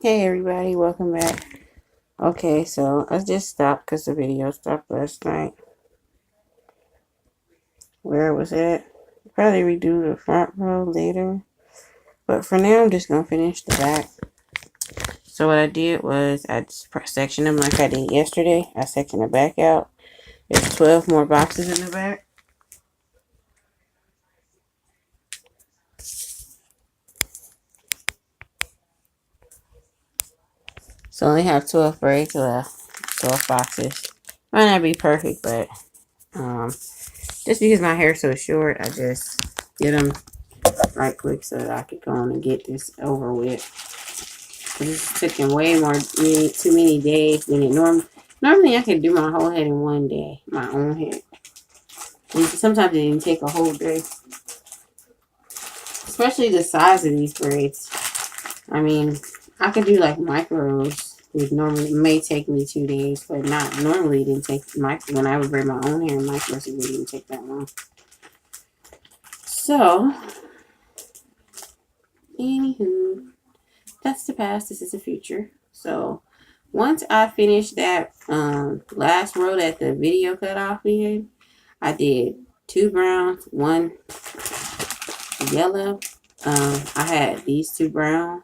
Hey everybody, welcome back. Okay, so I just stopped because the video stopped last night. Where was it? Probably redo the front row later. But for now, I'm just going to finish the back. So what I did was I just sectioned them like I did yesterday. I sectioned the back out. There's 12 more boxes in the back. So I only have 12 braids left. 12 boxes. Might not be perfect, but just because my hair is so short, I just did them right quick so that I could go on and get this over with. This is taking way too many days than it normally I could do my whole head in one day, my own head. And sometimes it didn't take a whole day. Especially the size of these braids. I mean, I could do like micros, which normally may take me 2 days, but not normally. It didn't take when I would braid my own hair in micros, it didn't take that long. So, anywho, that's the past. This is the future. So, once I finished that last row that the video cut off in, I did 2 browns, 1 yellow. I had these 2 brown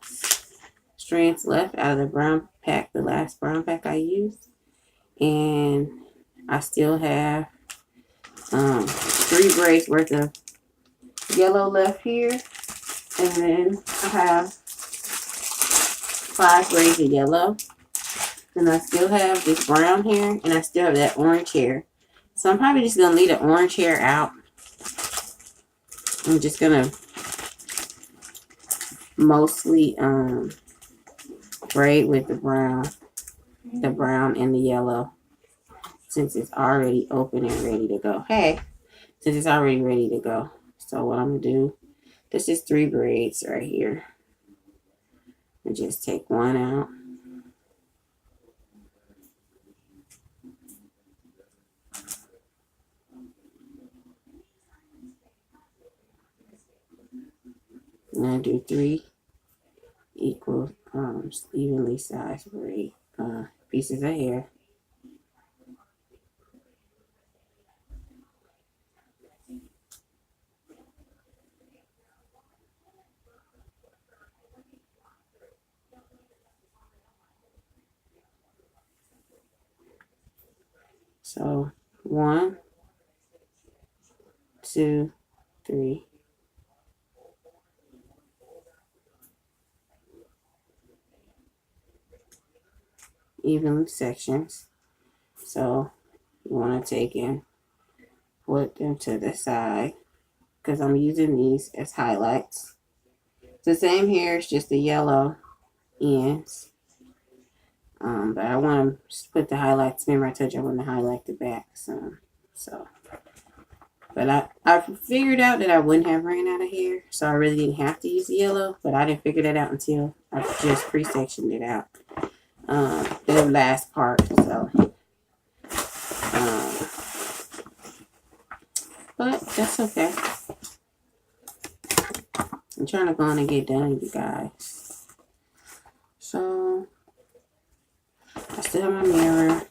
strands left out of the brown pack, the last brown pack I used. And I still have 3 braids worth of yellow left here. And then I have 5 braids of yellow. And I still have this brown hair, and I still have that orange hair. So I'm probably just going to leave the orange hair out. I'm just going to mostly braid with the brown and the yellow, since it's already open and ready to go. Since it's already ready to go. So what I'm going to do, this is 3 braids right here. And just take 1 out. And I do 3 equal, evenly sized braid pieces of hair. So 1, 2, 3. Even sections. So you want to take and put them to the side, because I'm using these as highlights. It's the same here, it's just the yellow ends. But I want to put the highlights. Remember I told you I want to highlight the back some. So, but I figured out that I wouldn't have ran out of hair, so I really didn't have to use the yellow. But I didn't figure that out until I just pre-sectioned it out. The last part. So, but that's okay. I'm trying to go on and get done, you guys. So, I still have my mirror.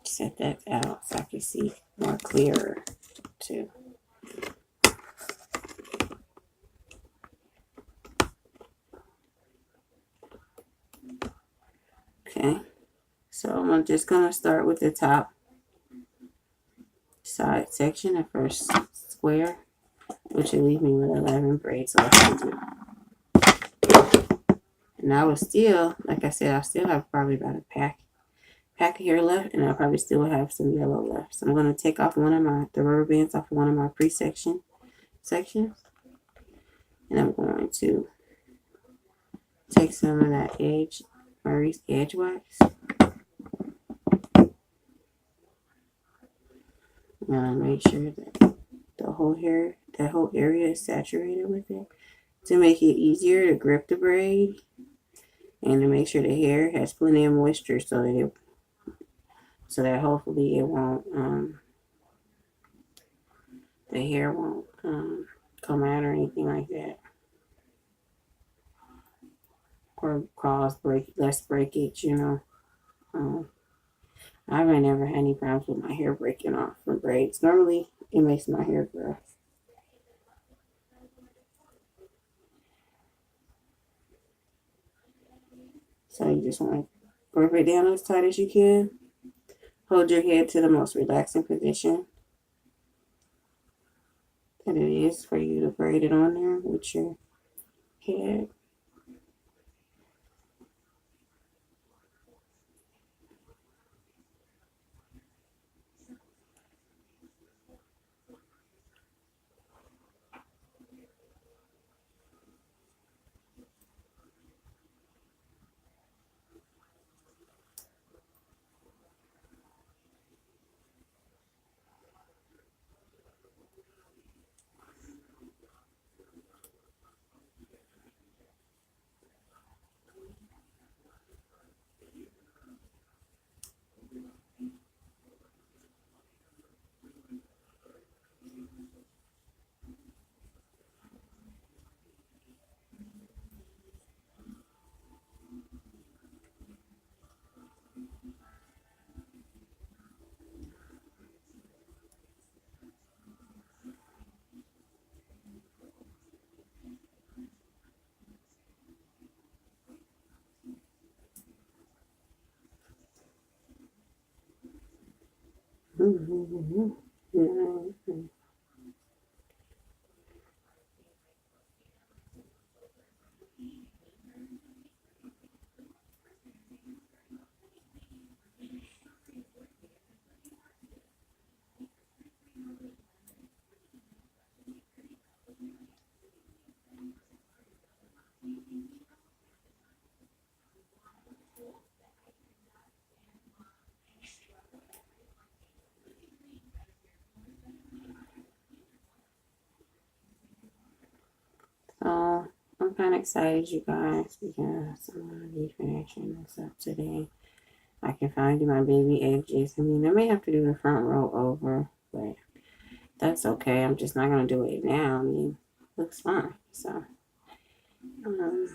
Set that out so I can see more clearer too. Okay, so I'm just going to start with the top side section, the first square, which will leave me with 11 braids left to do. And I will still, like I said, I'll still have probably about a pack of hair left, and I'll probably still have some yellow left. So I'm going to take off the rubber bands off of one of my pre-section sections, and I'm going to take some of that edge wax. I'm going to make sure that that whole area is saturated with it, to make it easier to grip the braid, and to make sure the hair has plenty of moisture so that hopefully it won't the hair won't come out or anything like that, or cause less breakage. I haven't never had any problems with my hair breaking off from braids. Normally, it makes my hair grow. So you just want to grip it down as tight as you can. Hold your head to the most relaxing position that it is for you to braid it on there with your head. So I'm kind of excited, you guys, because I'm gonna be finishing this up today. I can find you my baby edges. I mean, I may have to do the front row over, but that's okay. I'm just not gonna do it now. I mean, it looks fine. So, um,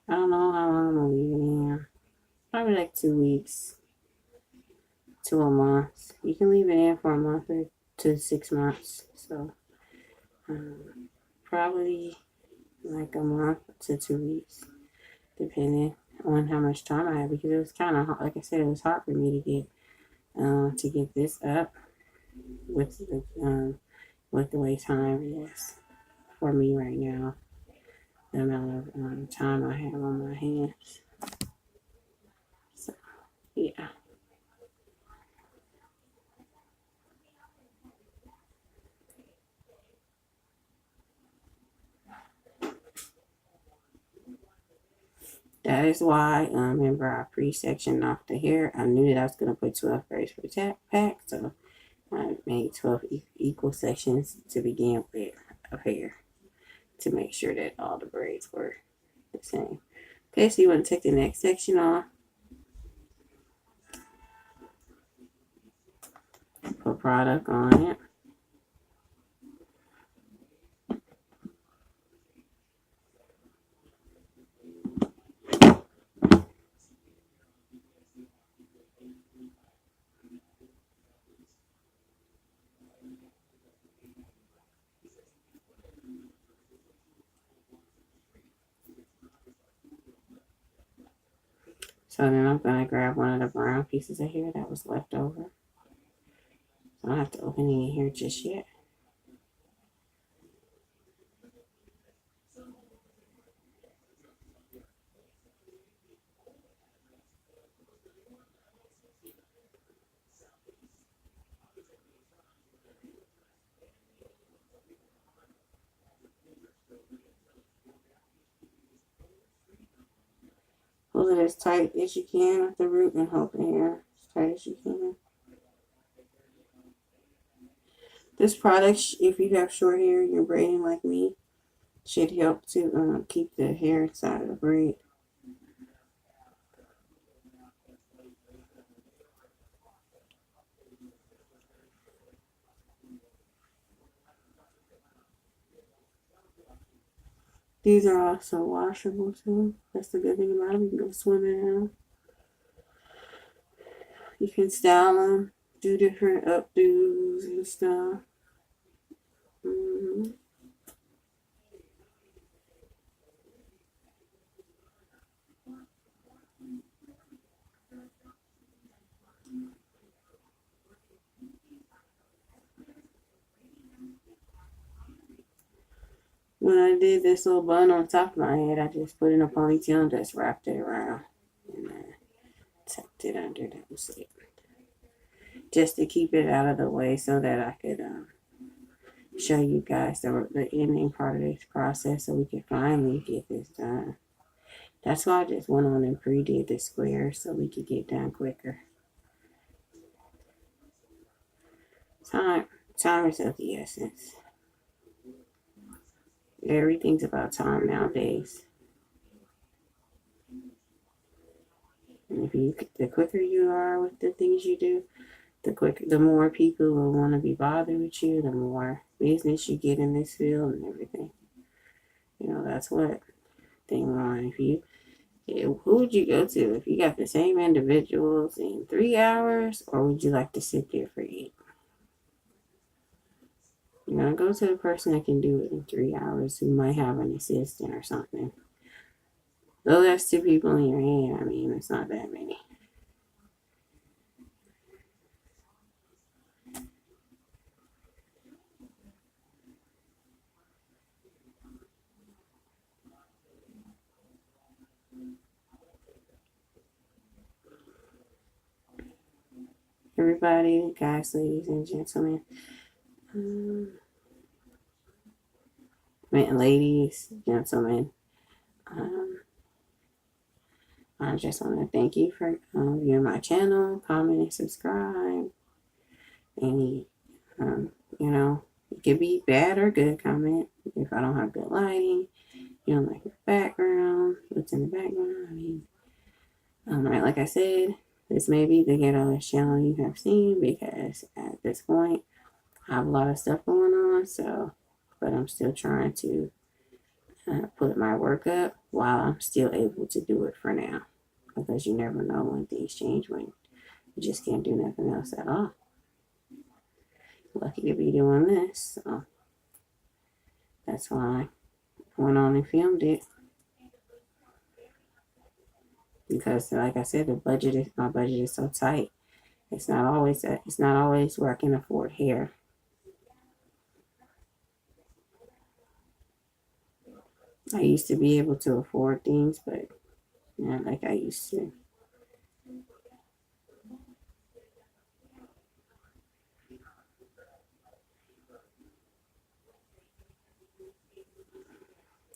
I don't know how long I'm gonna leave it in. Probably like 2 weeks to a month. You can leave it in for a month or to 6 months. So, probably like a month to 2 weeks, depending on how much time I have. Because it was kind of hard. Like I said, it was hard for me to get this up with the way time is for me right now. The amount of time I have on my hands. So, yeah. That is why, remember I pre-sectioned off the hair. I knew that I was going to put 12 braids per pack, so I made 12 equal sections to begin with of hair to make sure that all the braids were the same. Okay, so you want to take the next section off, put product on it. So then I'm going to grab one of the brown pieces of hair that was left over. I don't have to open any hair just yet. Pull it as tight as you can at the root and hold the hair as tight as you can. This product, if you have short hair and you're braiding like me, should help to keep the hair inside of the braid. These are also washable too. That's the good thing about them. You can go swimming in them. You can style them, do different updos and stuff. Mm-hmm. When I did this little bun on top of my head, I just put in a ponytail and just wrapped it around and then tucked it under. That was it. Just to keep it out of the way so that I could show you guys the ending part of this process so we could finally get this done. That's why I just went on and pre-did the square so we could get done quicker. Time is of the essence. Everything's about time nowadays. And the quicker you are with the things you do, the more people will want to be bothered with you, the more business you get in this field and everything. That's what thing on. Who would you go to if you got the same individuals in 3 hours, or would you like to sit there for 8? Go to the person that can do it in 3 hours who might have an assistant or something. Though that's 2 people in your hand, I mean, it's not that many. Everybody, guys, ladies, and gentlemen, ladies, gentlemen, I just want to thank you for viewing my channel, comment, and subscribe. Any, it could be bad or good comment. If I don't have good lighting, you don't like the background, what's in the background. Right, like I said, this may be the ghettoest channel you have seen because at this point, I have a lot of stuff going on. But I'm still trying to put my work up while I'm still able to do it for now, because you never know when things change, when you just can't do nothing else at all. Lucky to be doing this, so that's why I went on and filmed it. Because, like I said, my budget is so tight. It's not always where I can afford hair. I used to be able to afford things, but not like I used to.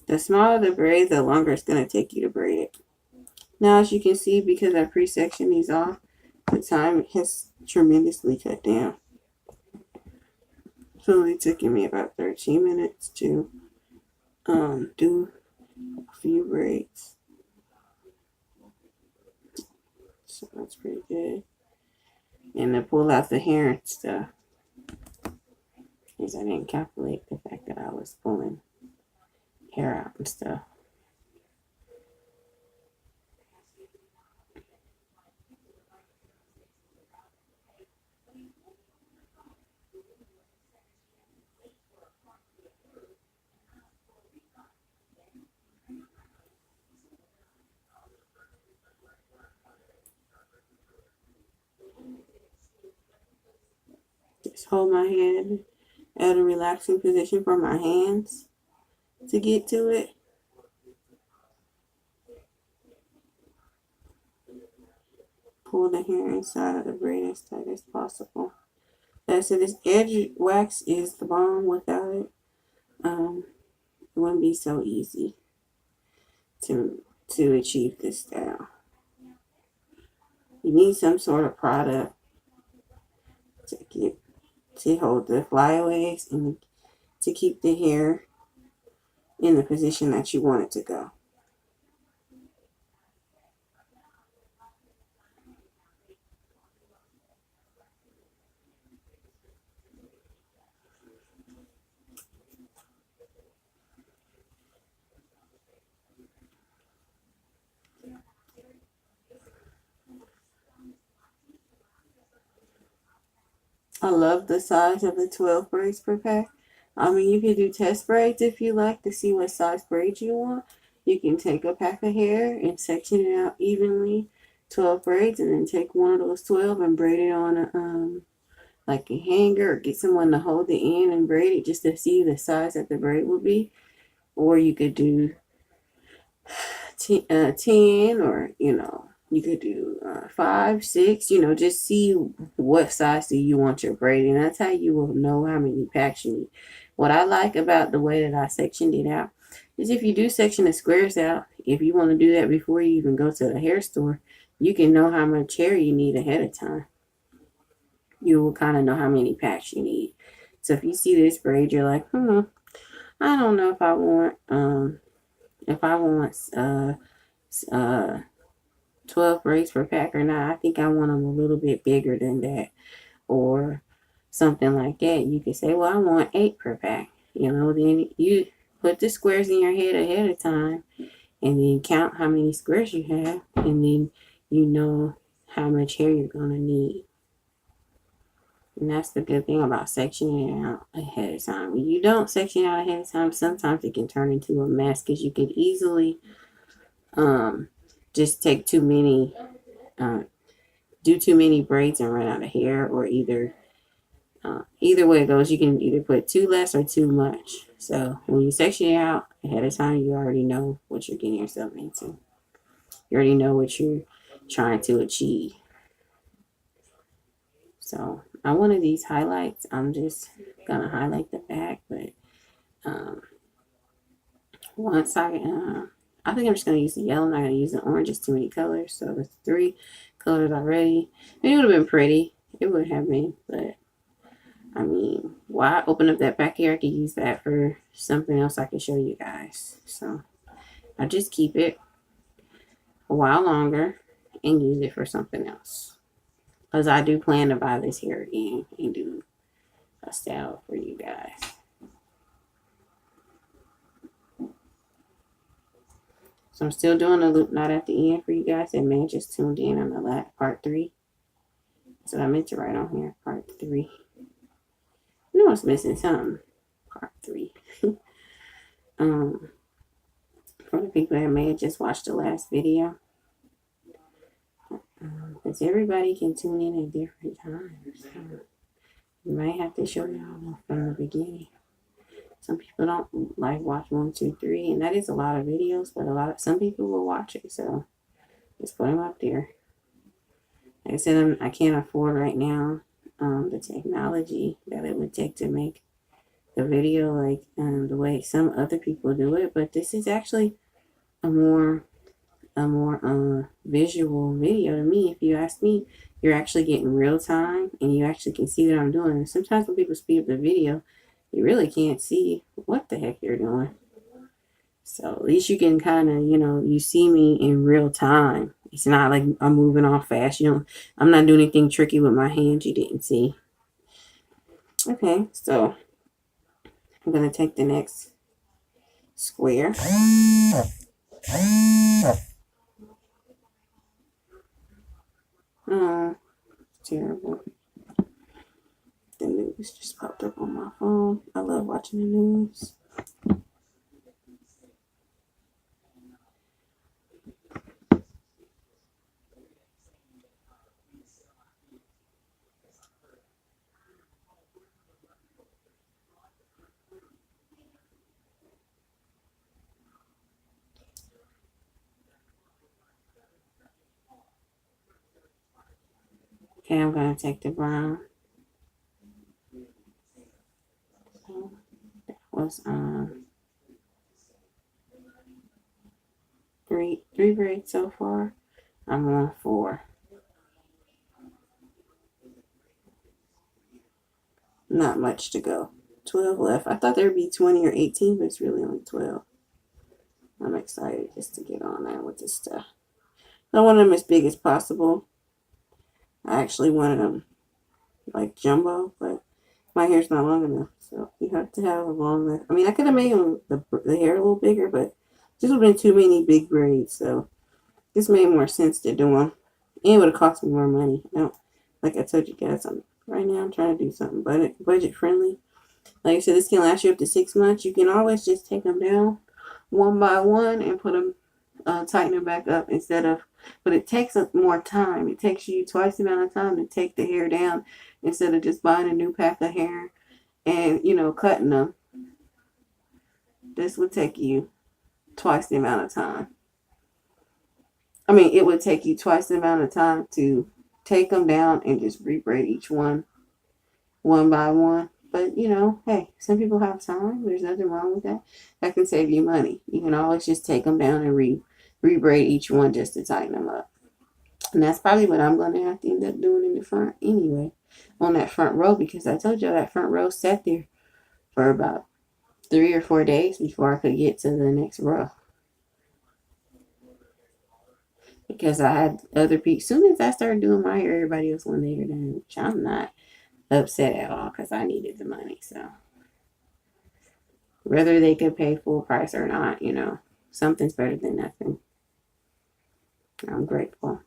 The smaller the braid, the longer it's going to take you to braid it. Now, as you can see, because I pre-sectioned these off, the time has tremendously cut down. It's only taking me about 13 minutes to do a few braids. So that's pretty good. And to pull out the hair and stuff, because I didn't calculate the fact that I was pulling hair out and stuff. Just hold my head at a relaxing position for my hands to get to it. Pull the hair inside of the braid as tight as possible. So this edge wax is the bomb. Without it, it wouldn't be so easy to achieve this style. You need some sort of product to hold the flyaways and to keep the hair in the position that you want it to go. I love the size of the 12 braids per pack. I mean, you can do test braids if you like to see what size braids you want. You can take a pack of hair and section it out evenly, 12 braids, and then take one of those 12 and braid it on a like a hanger, or get someone to hold the end and braid it just to see the size that the braid will be. Or you could do 10, or you could do 5, 6, just see what size do you want your braid, and that's how you will know how many packs you need. What I like about the way that I sectioned it out is, if you do section the squares out, if you want to do that before you even go to the hair store, you can know how much hair you need ahead of time. You will kind of know how many packs you need. So if you see this braid, you're like, I don't know if I want 12 braids per pack or not. I think I want them a little bit bigger than that, or something like that. You could say, well, I want 8 per pack. Then you put the squares in your head ahead of time, and then count how many squares you have, and then you know how much hair you're going to need. And that's the good thing about sectioning it out ahead of time. When you don't section out ahead of time, sometimes it can turn into a mess, because you could easily just take too many, do too many braids and run out of hair, or either way it goes, you can either put too less or too much. So when you section it out ahead of time, you already know what you're getting yourself into. You already know what you're trying to achieve. So on one of these highlights, I'm just gonna highlight the back, but once I think I'm just gonna use the yellow. I'm not gonna use the orange. It's too many colors. So it's 3 colors already. It would have been pretty. It would have been, but I mean, why open up that back here? I could use that for something else I can show you guys. So I just keep it a while longer and use it for something else, because I do plan to buy this hair again and do a style for you guys. So I'm still doing a loop knot at the end for you guys that may just tuned in on the last part 3. So I meant to write on here, part 3. I know it's missing something. Part 3. For the people that may have just watched the last video, because everybody can tune in at different times. So you might have to show y'all from the beginning. Some people don't like watch 1, 2, 3, and that is a lot of videos, but some people will watch it. So just put them up there. Like I said, I can't afford right now the technology that it would take to make the video like the way some other people do it. But this is actually a more visual video to me. If you ask me, you're actually getting real time, and you actually can see what I'm doing. And sometimes when people speed up the video, you really can't see what the heck they're doing. So at least you can kind of, you see me in real time. It's not like I'm moving off fast. I'm not doing anything tricky with my hands you didn't see. Okay, so I'm going to take the next square. Oh, it's terrible. The news just popped up on my phone. I love watching the news. Okay, I'm going to take the brown. So that was three braids so far. I'm on 4. Not much to go. 12 left. I thought there would be 20 or 18, but it's really only 12. I'm excited just to get on there with this stuff. I want them as big as possible. I actually wanted them like jumbo, but my hair's not long enough, so you have to have a long neck. I mean, I could have made them the hair a little bigger, but this would have been too many big braids, so this made more sense to do them. And it would have cost me more money. Like I told you guys, I'm Right now, I'm trying to do something budget friendly. Like I said, this can last you up to 6 months. You can always just take them down one by one and put them, tighten them back up instead of, but it takes more time. It takes you twice the amount of time to take the hair down instead of just buying a new pack of hair and, cutting them. This would take you twice the amount of time. I mean, it would take you twice the amount of time to take them down and just rebraid each one by one. But hey, some people have time. There's nothing wrong with that. That can save you money. You can always just take them down and rebraid each one just to tighten them up. And that's probably what I'm going to have to end up doing in the front anyway, on that front row, because I told you that front row sat there for about 3 or 4 days before I could get to the next row. Because I had other people. As soon as I started doing my hair, everybody else wanted their hair done, which I'm not upset at all because I needed the money. So whether they could pay full price or not, something's better than nothing. I'm grateful.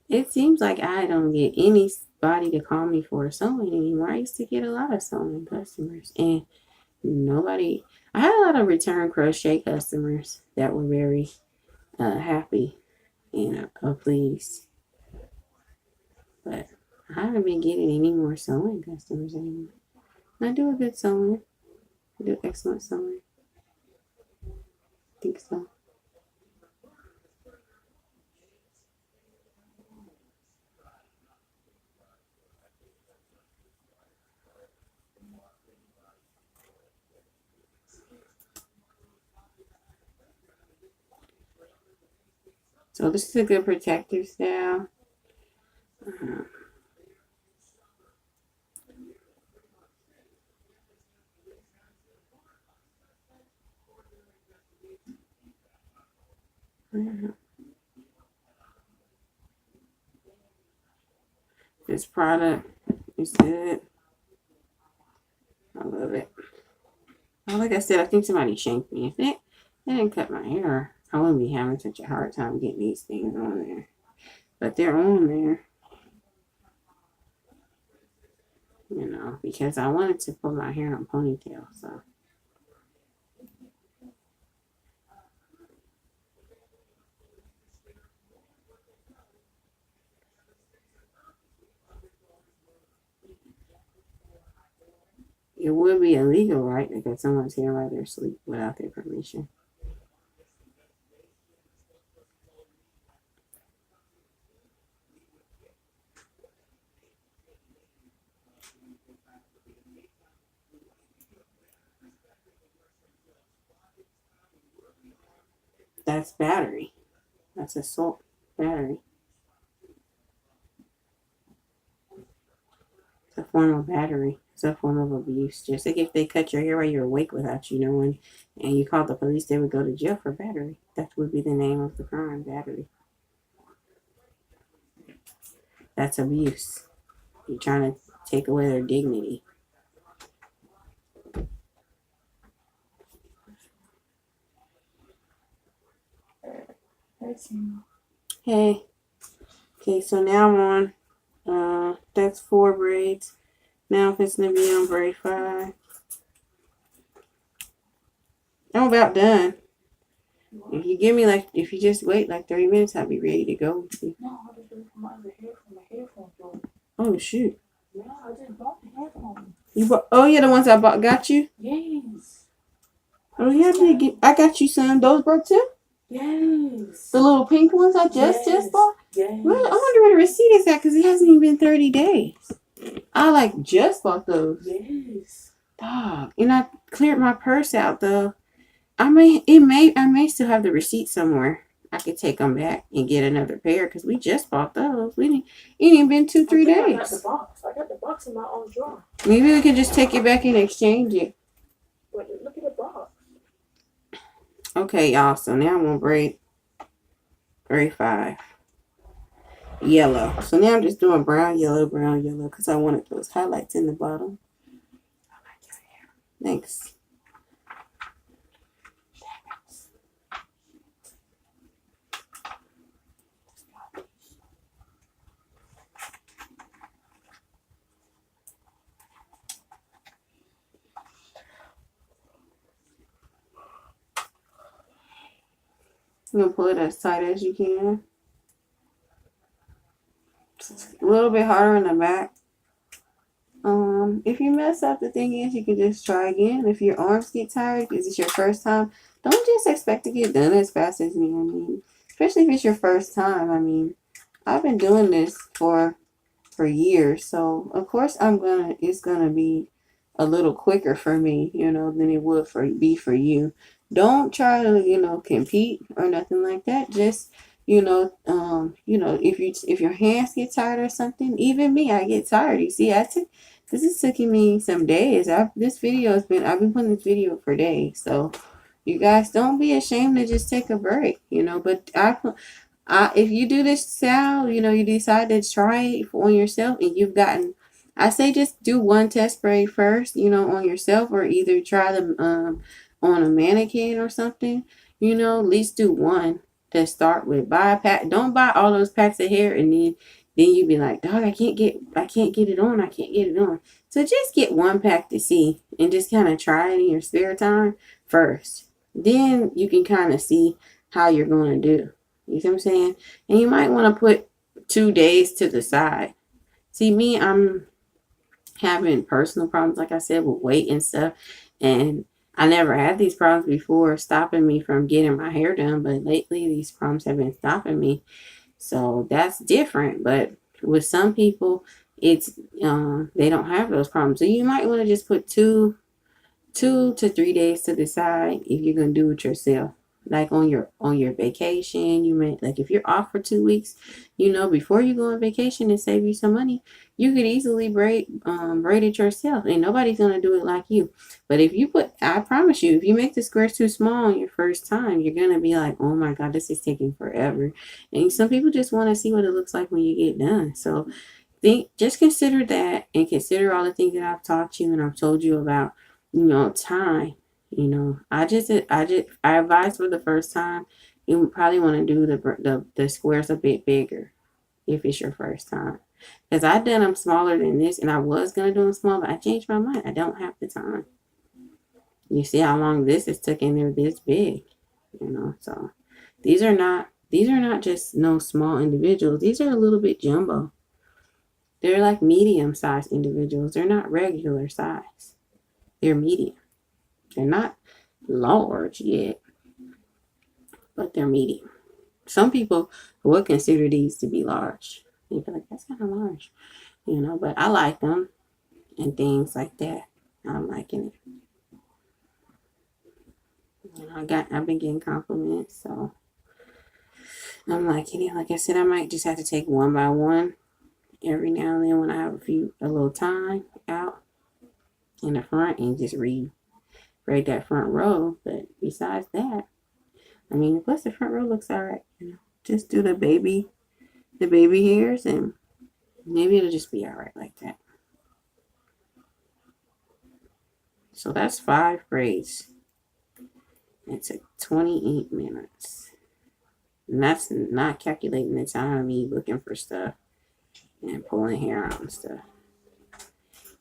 It seems like I don't get anybody to call me for sewing anymore. I used to get a lot of sewing customers, and nobody. I had a lot of return crochet customers that were very happy and pleased, but I haven't been getting any more sewing customers anymore. I do a good sewing. I do excellent sewing. I think so. So this is a good protective style. This product is good. I love it. Like I said, I think somebody shanked me. If they didn't cut my hair, I wouldn't be having such a hard time getting these things on there. But they're on there. Because I wanted to put my hair in a ponytail, so. It would be illegal, right, to cut someone's hair while they're asleep without their permission. That's battery. That's assault battery. It's a form of battery. It's a form of abuse. Just like if they cut your hair while you're awake without you knowing and you called the police, they would go to jail for battery. That would be the name of the crime, battery. That's abuse. You're trying to take away their dignity. Hey. Okay, so now I'm on, that's 4 braids. Now it's going to be on braid 5. I'm about done. If you just wait like 30 minutes, I'll be ready to go with you. No, I just waiting for my other headphones. Oh, shoot. Yeah, I just bought the headphones. Oh, yeah, the ones I bought got you? Yes. Oh, yeah, I got you some. Those broke too? Yes. The little pink ones I just bought? Yes. Well, I wonder where the receipt is at because it hasn't even been 30 days. I just bought those. Yes. Dog. And I cleared my purse out though. I may still have the receipt somewhere. I could take them back and get another pair because we just bought those. It ain't been 2-3 days. I got the box. I got the box in my own drawer. Maybe we can just take it back and exchange it. But look at the box. Okay, y'all. So now I'm gonna braid 5. Yellow. So now I'm just doing brown, yellow, because I wanted those highlights in the bottom. Thanks. You're gonna pull it as tight as you can. A little bit harder in the back. If you mess up, the thing is you can just try again. If your arms get tired because it's your first time, don't just expect to get done as fast as me. I mean, especially if it's your first time. I mean, I've been doing this for years, so of course it's gonna be a little quicker for me, than it would for you. Don't try to, compete or nothing like that. Just, if your hands get tired or something, even me, I get tired. You see, this is taking me some days. I've been putting this video for days. So you guys don't be ashamed to just take a break, but if you do this style, you decide to try it on yourself and I say just do one test braid first, on yourself, or either try them on a mannequin or something, at least do one to start with. Buy a pack. Don't buy all those packs of hair and then you be like, dog, I can't get it on. I can't get it on. So just get one pack to see and just kind of try it in your spare time first. Then you can kind of see how you're going to do. You see what I'm saying? And you might want to put 2 days to the side. See, me, I'm having personal problems, like I said, with weight and stuff. And I never had these problems before stopping me from getting my hair done. But lately, these problems have been stopping me. So that's different. But with some people, it's they don't have those problems. So you might want to just put 2 to 3 days to the side if you're going to do it yourself. Like on your vacation, you may, like if you're off for 2 weeks, before you go on vacation and save you some money, you could easily braid it yourself, and nobody's gonna do it like you. But I promise you, if you make the squares too small on your first time, you're gonna be like, oh my god, this is taking forever. And some people just want to see what it looks like when you get done. So just consider that, and consider all the things that I've taught you and I've told you about, time. I advise for the first time, you probably want to do the squares a bit bigger if it's your first time. Because I've done them smaller than this, and I was going to do them small, but I changed my mind. I don't have the time. You see how long this is taking? They're this big, so these are not just no small individuals. These are a little bit jumbo. They're like medium-sized individuals. They're not regular size. They're medium. They're not large yet, but they're medium. Some people would consider these to be large. They'd be like, that's kind of large, but I like them and things like that. I'm liking it. I've been getting compliments, so I'm liking it. Like I said, I might just have to take one by one every now and then when I have a little time out in the front and just braid that front row. But besides that, I mean, plus the front row looks alright. Just do the baby hairs, and maybe it'll just be alright like that. So that's 5 braids. It took 28 minutes. And that's not calculating the time of me looking for stuff and pulling hair out and stuff.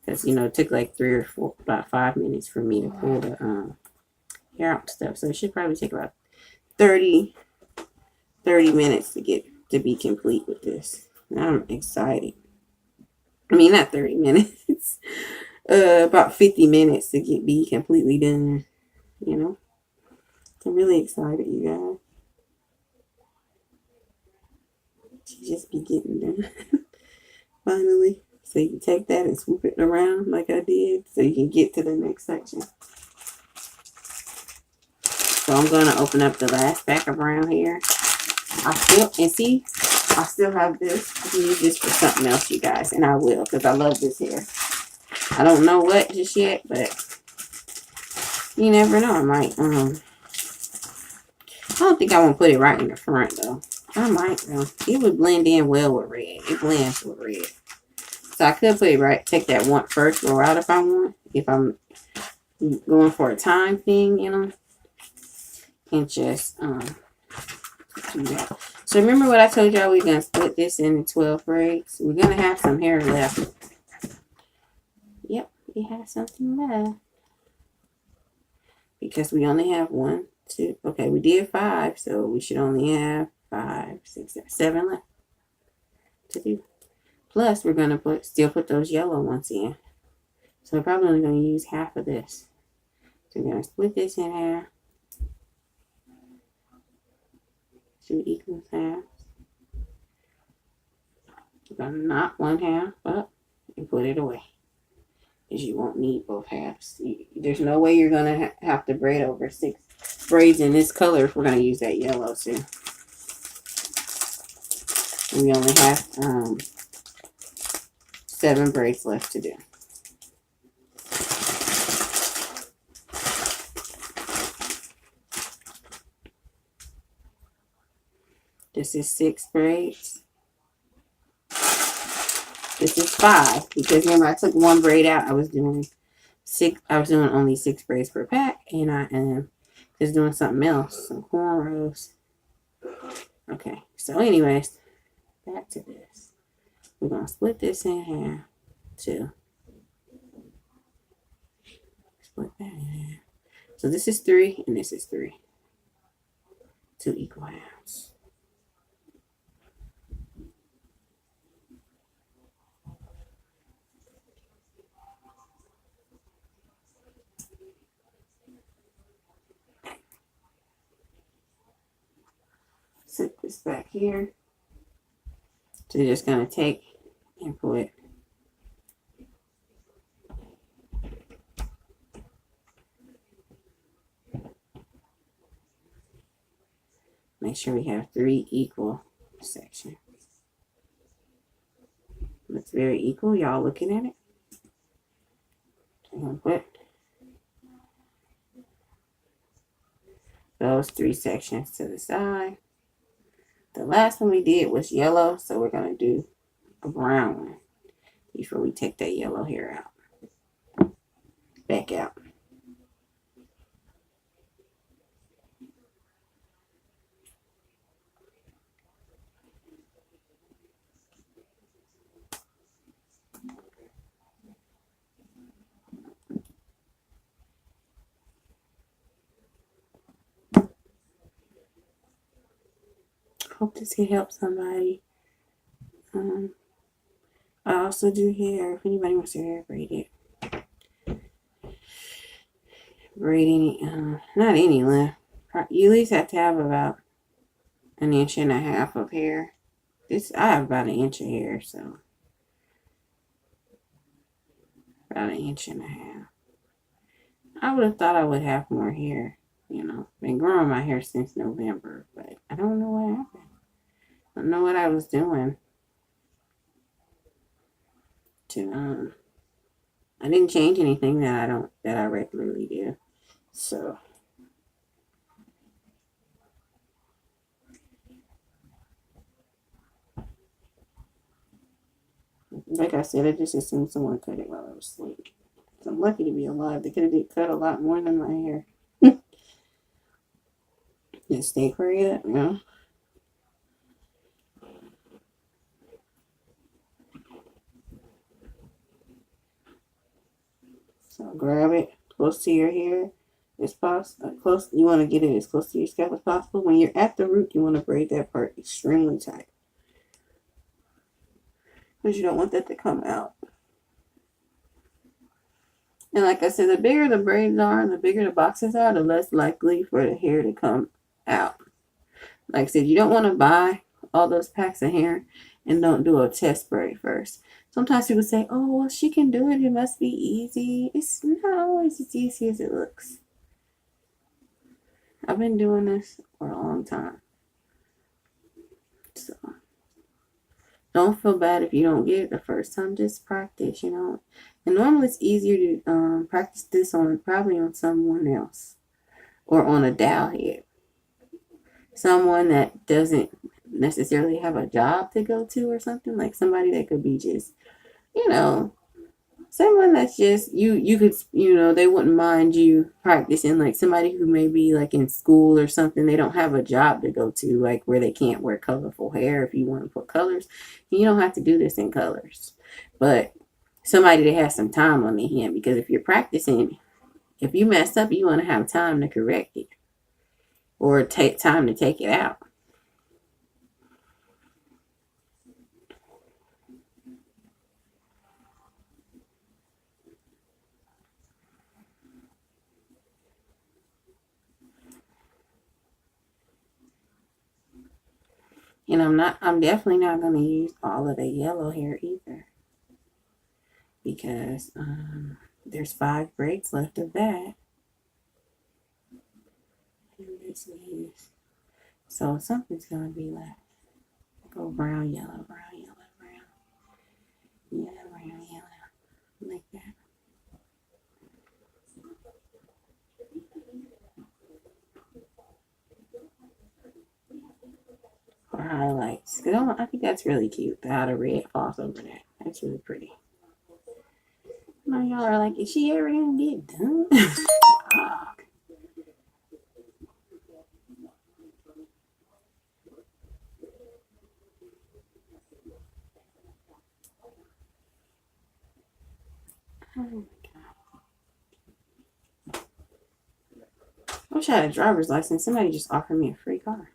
Because, it took like 3 or 4, about 5 minutes for me to pull the hair out and stuff. So it should probably take about 30 minutes to be complete with this. And I'm excited. I mean, not 30 minutes. About 50 minutes to be completely done. I'm really excited, you guys. To just be getting done. Finally. So you can take that and swoop it around like I did, so you can get to the next section. So I'm going to open up the last pack of brown hair. I still have this. I can use this for something else, you guys, and I will, because I love this hair. I don't know what just yet, but you never know. I might, I don't think I want to put it right in the front, though. I might, though. It would blend in well with red. It blends with red. So I could put it right, take that one first row out if I want. If I'm going for a time thing, and just do that. So remember what I told y'all, we're going to split this into 12 braids. We're going to have some hair left. Yep, we have something left. Because we only have 1, 2. Okay, we did 5, so we should only have 5, 6, 7 left to do. Plus, we're gonna still put those yellow ones in. So we're probably only gonna use half of this. So we're gonna split this in half. 2 equals half. We're gonna knock one half up and put it away, because you won't need both halves. There's no way you're gonna have to braid over 6 braids in this color if we're gonna use that yellow too. And we only have 7 braids left to do. This is 6 braids. This is 5, because remember I took 1 braid out. I was doing only 6 braids per pack, and I am just doing something else, some cornrows. Okay, so anyways, back to this. We're gonna split this in half too. Split that in half. So this is 3 and this is 3. 2 equal halves. Set this back here. So you're just gonna take and put make sure we have 3 equal sections. Looks very equal. Y'all looking at it? I'm gonna put those 3 sections to the side. The last one we did was yellow, so we're gonna do a brown one before we take that yellow hair out. Back out. Hope this can help somebody. I also do hair. If anybody wants their hair braided, braid any, not any length. You at least have to have about 1.5 inches of hair. I have about 1 inch of hair, so about 1.5 inches. I would have thought I would have more hair. You know, been growing my hair since November, but I don't know what happened. I don't know what I was doing to I didn't change anything that I regularly do. So like I said, I just assumed someone cut it while I was asleep. So I'm lucky to be alive. They could have cut a lot more than my hair. Just stay braided, you know. So grab it close to your hair as possible. You want to get it as close to your scalp as possible. When you're at the root, you want to braid that part extremely tight, because you don't want that to come out. And like I said, the bigger the braids are, the bigger the boxes are, the less likely for the hair to come out. Like I said, you don't want to buy all those packs of hair and don't do a test braid first. Sometimes people say, oh, well, she can do it. It must be easy. It's not always as easy as it looks. I've been doing this for a long time. So don't feel bad if you don't get it the first time. Just practice, you know. And normally it's easier to practice this probably on someone else or on a dowel head. Someone that doesn't necessarily have a job to go to or something, like somebody that could be just, you know, someone that's just you could, you know, they wouldn't mind you practicing, like somebody who may be like in school or something. They don't have a job to go to, like where they can't wear colorful hair. If you want to put colors, you don't have to do this in colors, but somebody that has some time on their hand, because if you're practicing, if you mess up, you want to have time to correct it. or take time to take it out. And I'm definitely not going to use all of the yellow here either, because there's 5 braids left of that. And this is, so something's going to be left. Go brown, yellow, brown, yellow, brown, yellow, brown, yellow, like that. For highlights. I think that's really cute. How the red falls over that. That's really pretty. Now y'all are like, is she ever gonna get done? Oh my God. I wish I had a driver's license. Somebody just offered me a free car.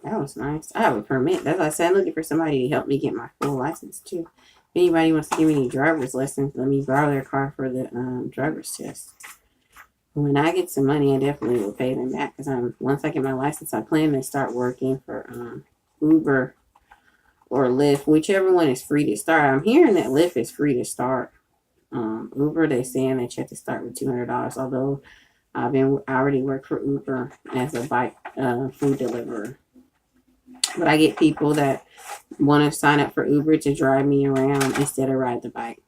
That was nice. I have a permit. That's why I said I'm looking for somebody to help me get my full license too. If anybody wants to give me any driver's lessons, let me borrow their car for the driver's test. When I get some money, I definitely will pay them back, because once I get my license, I plan to start working for Uber or Lyft, whichever one is free to start. I'm hearing that Lyft is free to start. Uber, they saying that you have to start with $200. Although I already work for Uber as a bike food deliverer, but I get people that want to sign up for Uber to drive me around instead of ride the bike.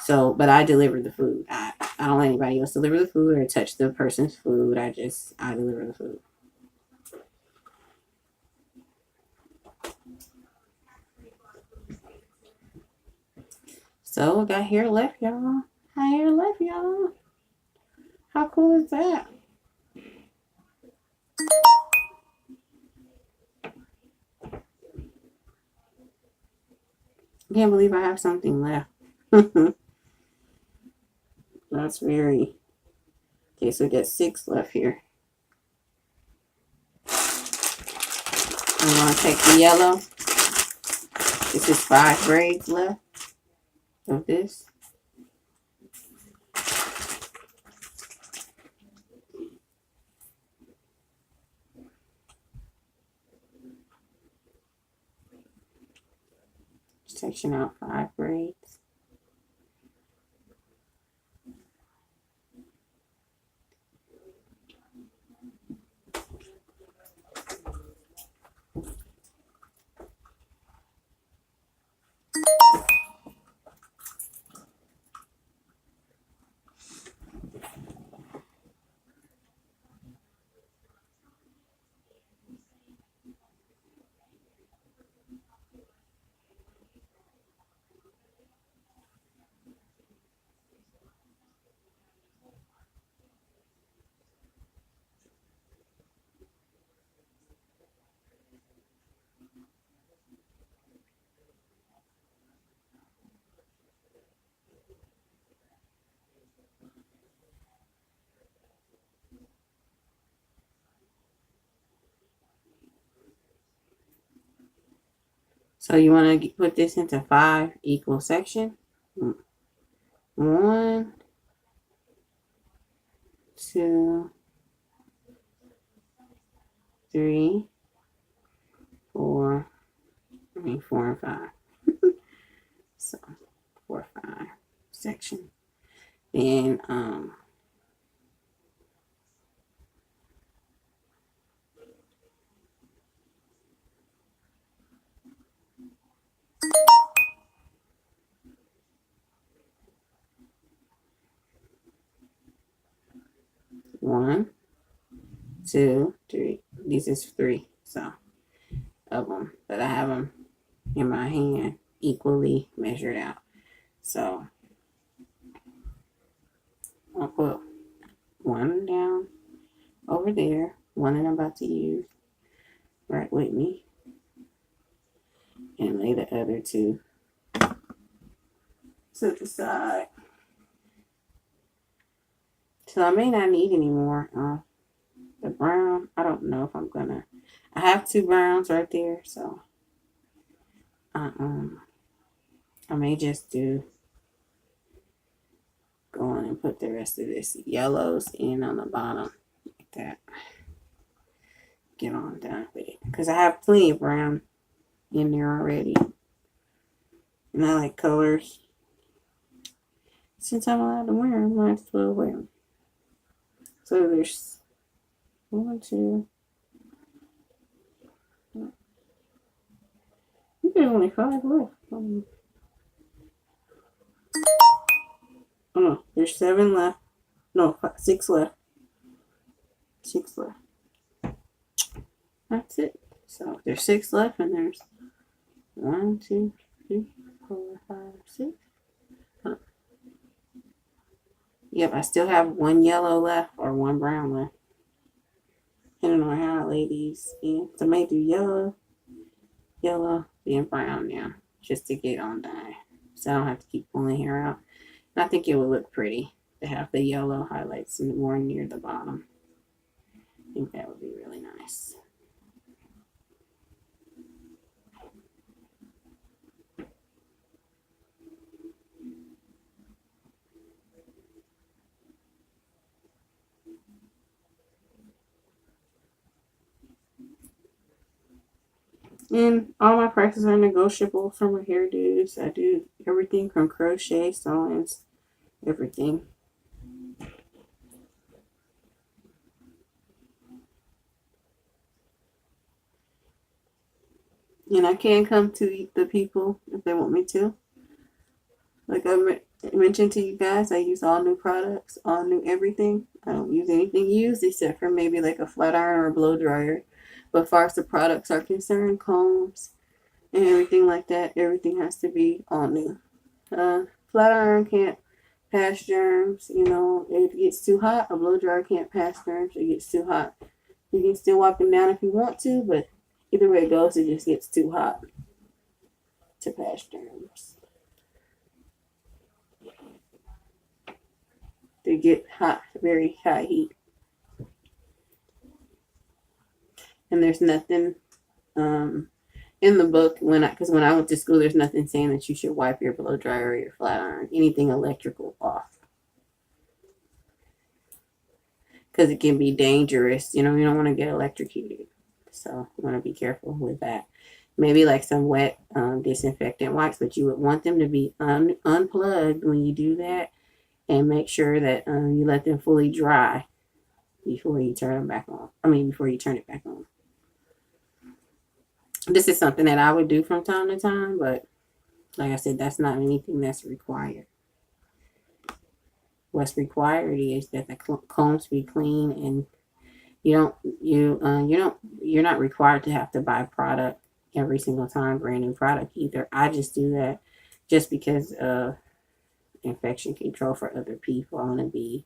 So, but I deliver the food. I don't let anybody else deliver the food or touch the person's food. I deliver the food. So we got hair left, y'all. Hair left, y'all. How cool is that? I can't believe I have something left. That's very... Okay, so we got 6 left here. I'm going to take the yellow. This is 5 braids left of this. Section out 5 braids. So you want to put this into 5 equal sections. 1, 2, 3, 4. 4 and 5. So 4, 5 section. Then 1, 2, 3. This is 3. So of them, but I have them in my hand equally measured out. So I'll put 1 down over there, 1 that I'm about to use right with me, and lay the other 2 to the side So I may not need any more. The brown, I don't know if I'm gonna. I have 2 browns right there, so I may just go on and put the rest of this yellows in on the bottom like that. Get on done with it because I have plenty of brown in there already, and I like colors. Since I'm allowed to wear them, I might as well wear them. So there's 1, 2. There's only 5 left. Oh, there's 7 left. No, 6 left. 6 left. That's it. So there's 6 left, and there's 1, 2, 3, 4, 5, 6. Yep, I still have 1 yellow left or 1 brown left. I don't know how I lay these in. So I may do yellow, then brown now, just to get on dye. So I don't have to keep pulling hair out. And I think it would look pretty to have the yellow highlights more near the bottom. I think that would be really nice. And all my prices are negotiable for my hairdos. I do everything from crochet, sew-ins, everything. And I can come to the people if they want me to. Like I mentioned to you guys, I use all new products, all new everything. I don't use anything used except for maybe like a flat iron or a blow dryer. But as far as the products are concerned, combs and everything like that, everything has to be all new. Flat iron can't pass germs. You know, if it gets too hot, a blow dryer can't pass germs. It gets too hot. You can still wipe them down if you want to, but either way it goes, it just gets too hot to pass germs. They get hot, very high heat. And there's nothing in the book because when I went to school, there's nothing saying that you should wipe your blow dryer or your flat iron, anything electrical off. Because it can be dangerous. You know, you don't want to get electrocuted. So you want to be careful with that. Maybe like some wet disinfectant wipes, but you would want them to be unplugged when you do that. And make sure that you let them fully dry before you turn them back on. Before you turn it back on. This is something that I would do from time to time, but like I said, that's not anything that's required. What's required is that the combs be clean, and you're not required to have to buy product every single time, brand new product either. I just do that just because of infection control for other people. I want to be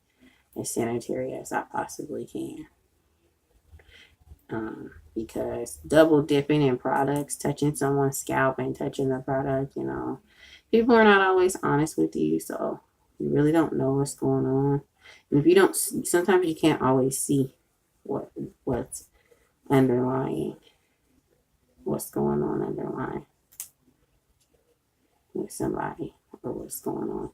as sanitary as I possibly can. Because double dipping in products, touching someone's scalp and touching the product, you know, people are not always honest with you, so you really don't know what's going on. And if you don't, sometimes you can't always see what's underlying, what's going on underlying with somebody or what's going on.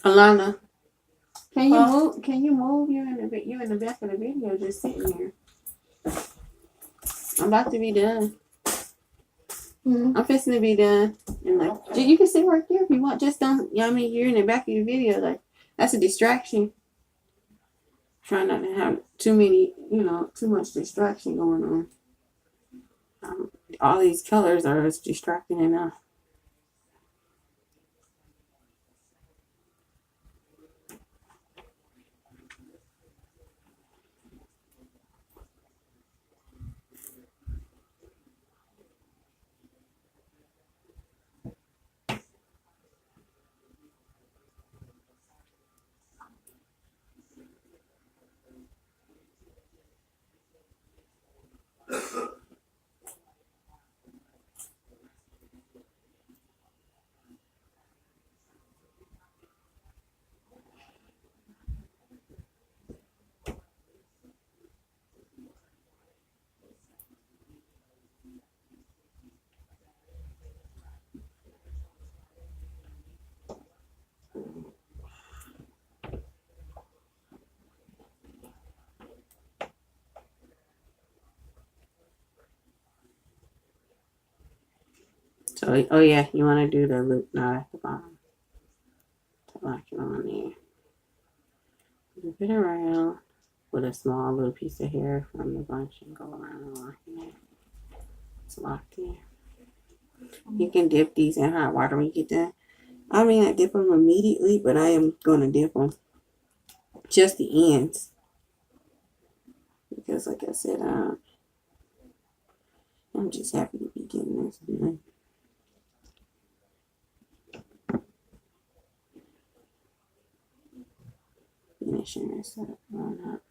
Alana, can you move? Can you move? You're in the back of the video, just sitting here. I'm about to be done. I'm fixing to be done. And like, you can sit right there if you want. Just don't. You're in the back of your video. Like, that's a distraction. Try not to have too many, too much distraction going on. All these colors are as distracting enough. So, oh yeah, you want to do the loop knot at the bottom to lock it on there. Loop it around with a small little piece of hair from the bunch and go around and lock it. It's locked in. You can dip these in hot water when you get done. I may not dip them immediately, but I am going to dip them. Just the ends. Because like I said, I'm just happy to be getting this done. Finishing this up. On up.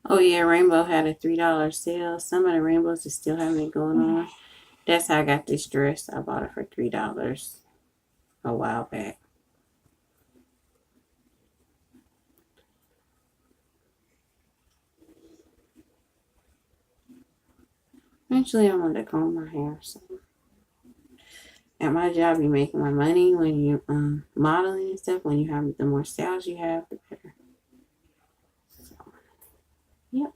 Oh yeah, Rainbow had a $3 sale. Some of the rainbows are still having it going on. That's how I got this dress. I bought it for $3 a while back. Eventually, I wanted to comb my hair. So at my job, you make more money when you modeling and stuff. When you have the more styles you have, the better. So, yep.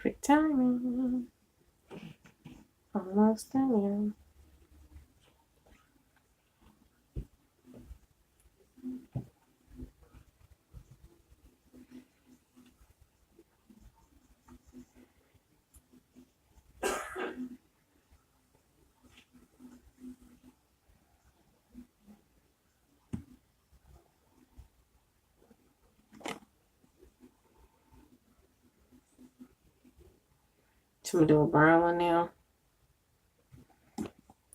Perfect timing. Almost done. Should we do a brown one now?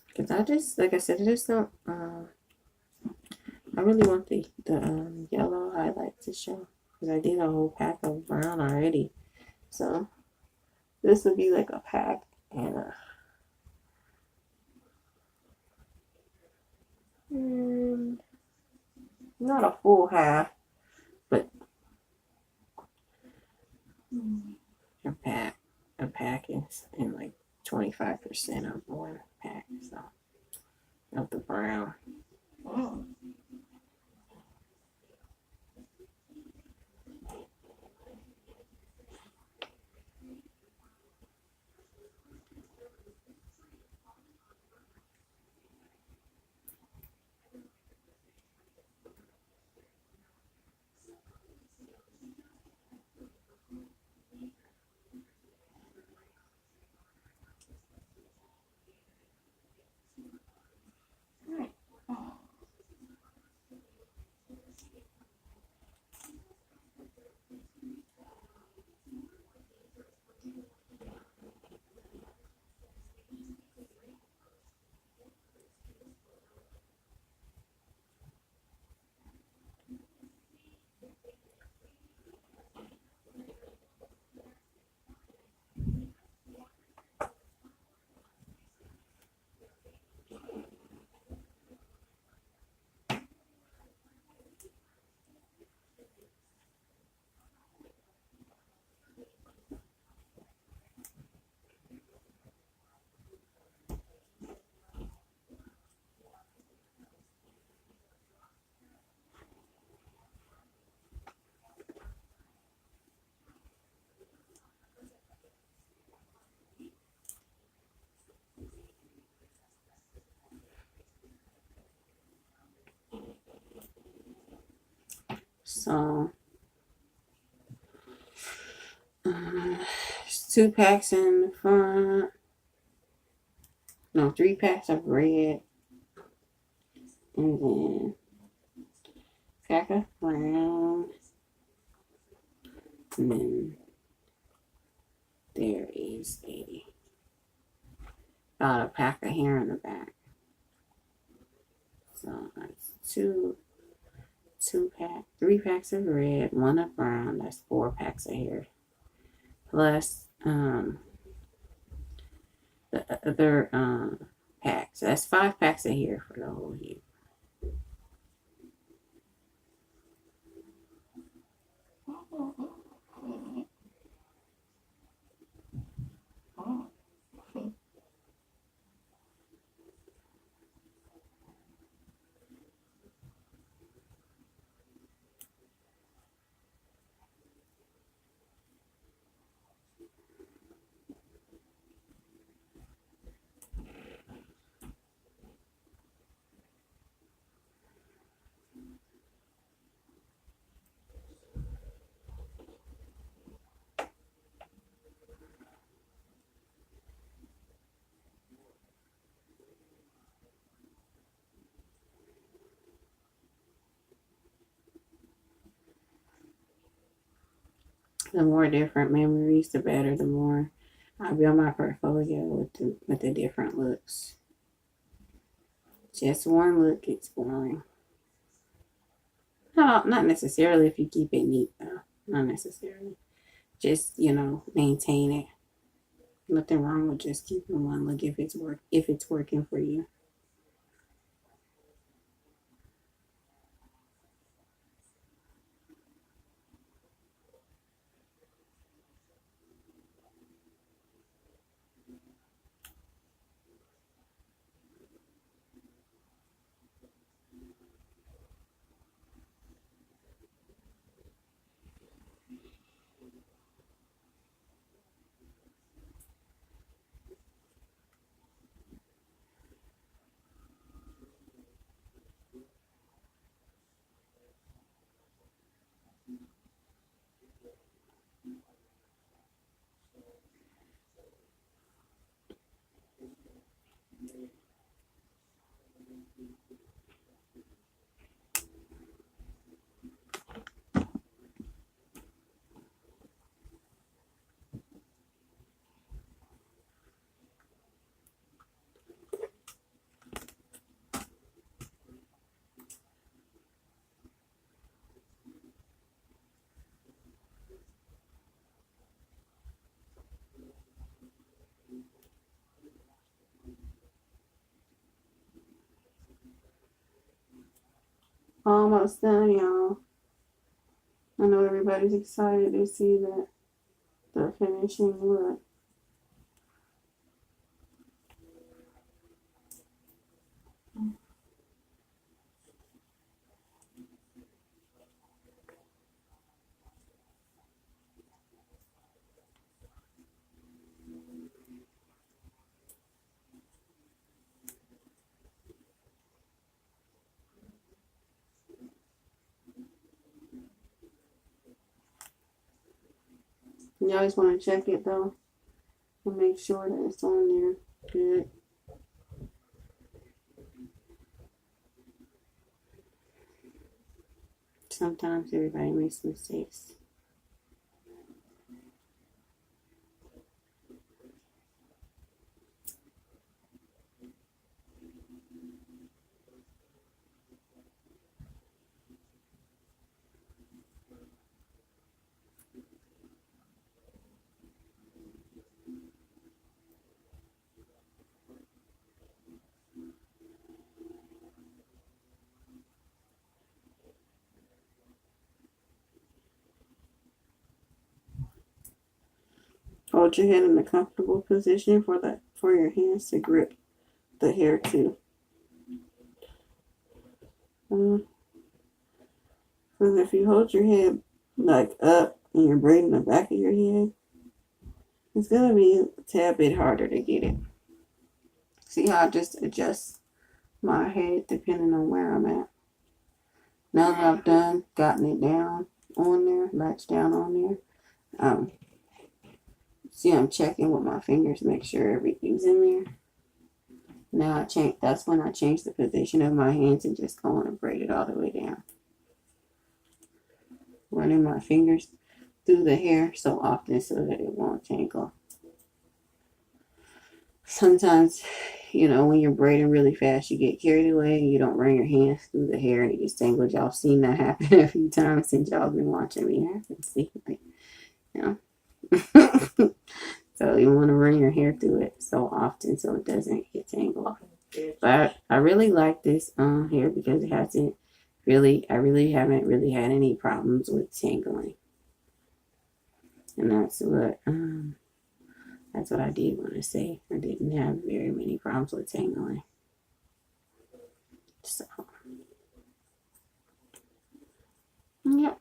Because I just, like I said, I just don't, I really want the yellow highlight to show. Because I did a whole pack of brown already. So, this would be like a pack and not a full half, but a pack. A pack is in like 25% of one pack, so of the brown. So, it's 2 packs in the front. No, 3 packs of red. And then pack of brown. And then there is about a pack of hair in the back. So that's 3 packs of red, 1 of brown. That's 4 packs of hair. Plus the other packs. So that's 5 packs of hair for the whole year. The more different memories, the better. The more I build my portfolio with the different looks. Just one look gets boring. No, not necessarily if you keep it neat though. Not necessarily. Just maintain it. Nothing wrong with just keeping one look if it's working for you. Almost done, y'all. I know everybody's excited to see the finishing look. You always want to check it though and make sure that it's on there good. Sometimes everybody makes mistakes. Hold your head in a comfortable position for your hands to grip the hair too. Because if you hold your head like up and you're braiding the back of your head, it's gonna be a tad bit harder to get it. See how I just adjust my head depending on where I'm at. Now that I've gotten it down on there, latched down on there, see I'm checking with my fingers, make sure everything's in there. Now that's when I change the position of my hands and just go on and braid it all the way down. Running my fingers through the hair so often so that it won't tangle. Sometimes, when you're braiding really fast, you get carried away and you don't run your hands through the hair and it gets tangled. Y'all seen that happen a few times since y'all been watching me. I can see, So you want to run your hair through it so often so it doesn't get tangled. But I really like this hair because it hasn't I really haven't really had any problems with tangling. And that's what I did want to say. I didn't have very many problems with tangling. So, yep.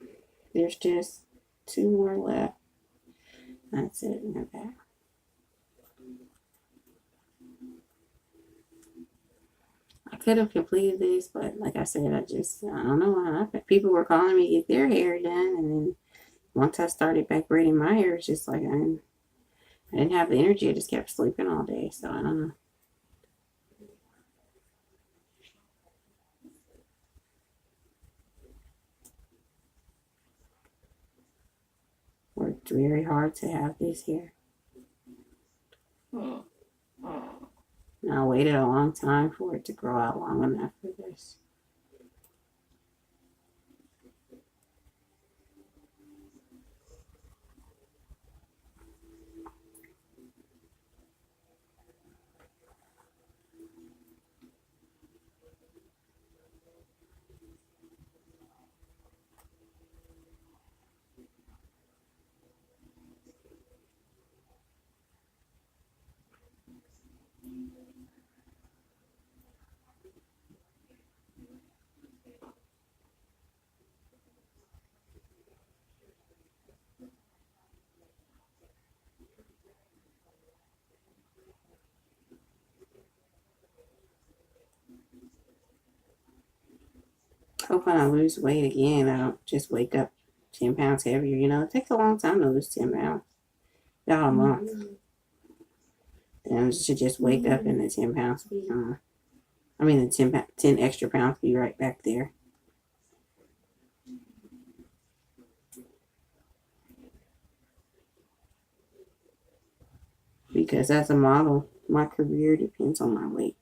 There's just 2 more left. That's it in the back. I could have completed this, but like I said, I don't know. People were calling me to get their hair done, and then once I started back braiding my hair, it's just like I didn't have the energy. I just kept sleeping all day, so I don't know. Worked very hard to have this hair. I waited a long time for it to grow out long enough for this. Hope when I lose weight again, I don't just wake up 10 pounds heavier. It takes a long time to lose 10 pounds. About a month. And I should just wake up and the 10 pounds be gone. The 10 extra pounds be right back there. Because as a model, my career depends on my weight.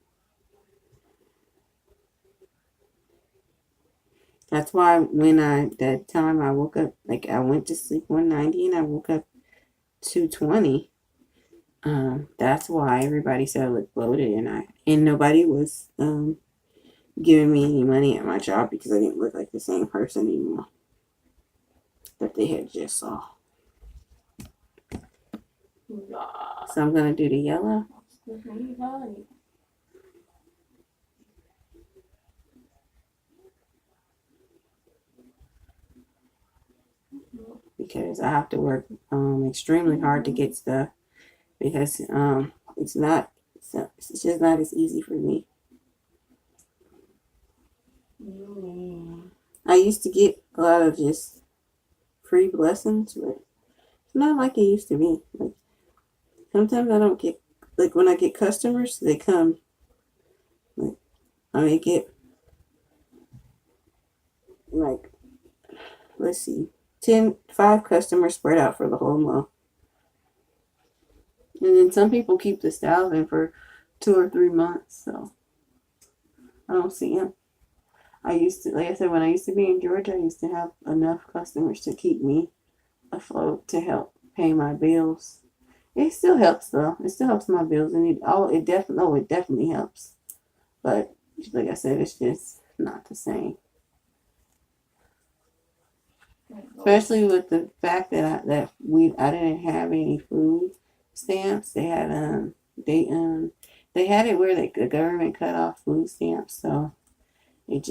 That's why that time I woke up, like I went to sleep 190 and I woke up 220. That's why everybody said I looked bloated and nobody was giving me any money at my job because I didn't look like the same person anymore that they had just saw. Nah. So I'm gonna do the yellow. Because I have to work extremely hard to get stuff because it's just not as easy for me. I used to get a lot of just free blessings, but it's not like it used to be. Like sometimes I don't get, like when I get customers, they come. Like I may get like, let's see, 5 customers spread out for the whole month. And then some people keep the styles in for 2 or 3 months, so I don't see them. I used to, like I said, when I used to be in Georgia, I used to have enough customers to keep me afloat to help pay my bills. It still helps though. It still helps my bills, and it definitely helps. But like I said, it's just not the same. Especially with the fact that I didn't have any food stamps. They had they had it where the government cut off food stamps, so it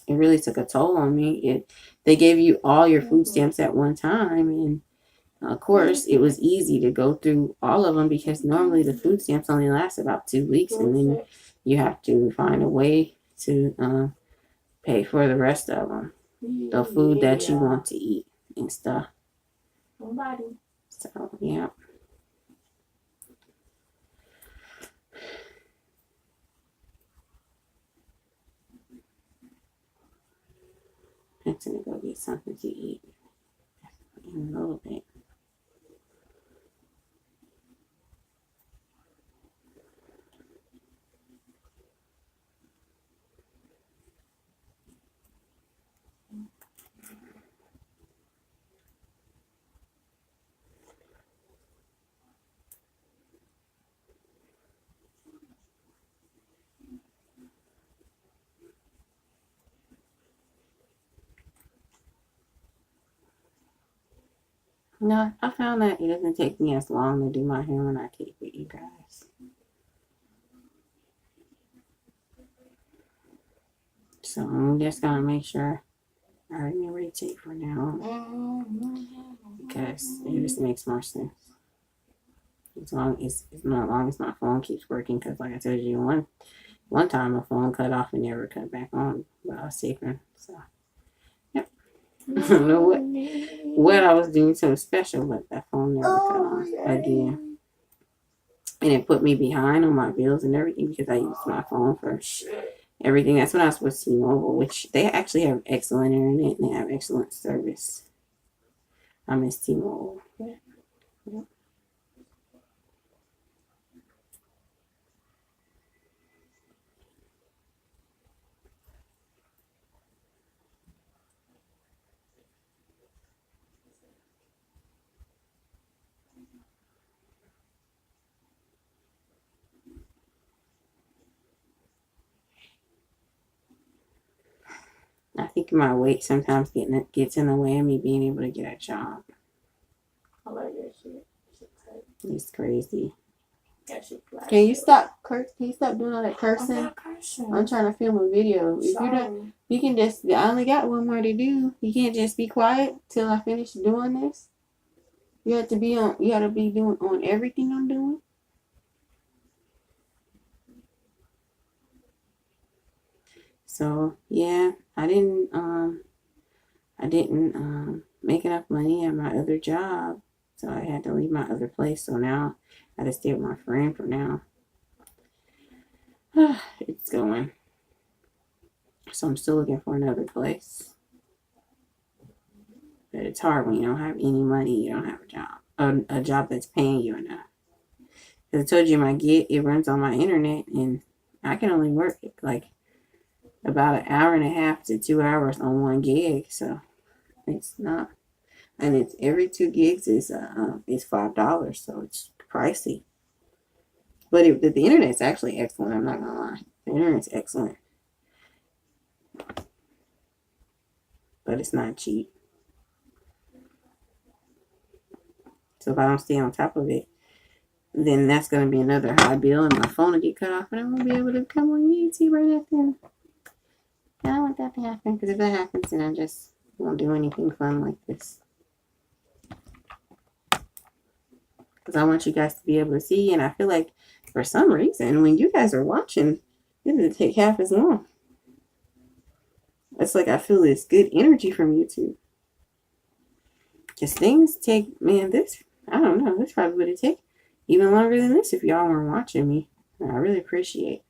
really took a toll on me. They gave you all your food stamps at one time, and of course it was easy to go through all of them because normally the food stamps only last about 2 weeks, and then you have to find a way to pay for the rest of them, the food that you want to eat and stuff. So yeah. I'm gonna go get something to eat in a little bit. No, I found that it doesn't take me as long to do my hair when I keep it, you guys. So I'm just gonna make sure I rotate for now because it just makes more sense. As long as my phone keeps working, because like I told you, one time my phone cut off and never cut back on, but I was taping. So yep. I don't know what I was doing so special, but that phone never cut on again. And it put me behind on my bills and everything because I used my phone for everything. That's when I was with T-Mobile, which they actually have excellent internet and they have excellent service. I miss T-Mobile. Yep. I think my weight sometimes gets in the way of me being able to get a job. I like that shit. It's crazy. That shit Can you stop doing all that cursing? I'm not cursing. I'm trying to film a video. If you don't, you can just. I only got one more to do. You can't just be quiet till I finish doing this. You have to be on. You have to be doing on everything I'm doing. So yeah, I didn't make enough money at my other job, so I had to leave my other place. So now I had to stay with my friend for now. It's going. So I'm still looking for another place. But it's hard when you don't have any money, you don't have a job. A job that's paying you enough. Because I told you my gig, it runs on my internet, and I can only work like about an hour and a half to 2 hours on one gig. So it's not, and it's every 2 gigs is $5, so it's pricey. But the internet's actually excellent. I'm not gonna lie. internet's excellent, but it's not cheap. So if I don't stay on top of it, then that's going to be another high bill, and my phone will get cut off, and I won't be able to come on YouTube right after. I don't want that to happen, because if that happens, then I just won't do anything fun like this. Because I want you guys to be able to see, and I feel like for some reason, when you guys are watching, it doesn't take half as long. It's like I feel this good energy from YouTube. Because things take, man, this, I don't know, this probably would have taken even longer than this if y'all weren't watching me. And I really appreciate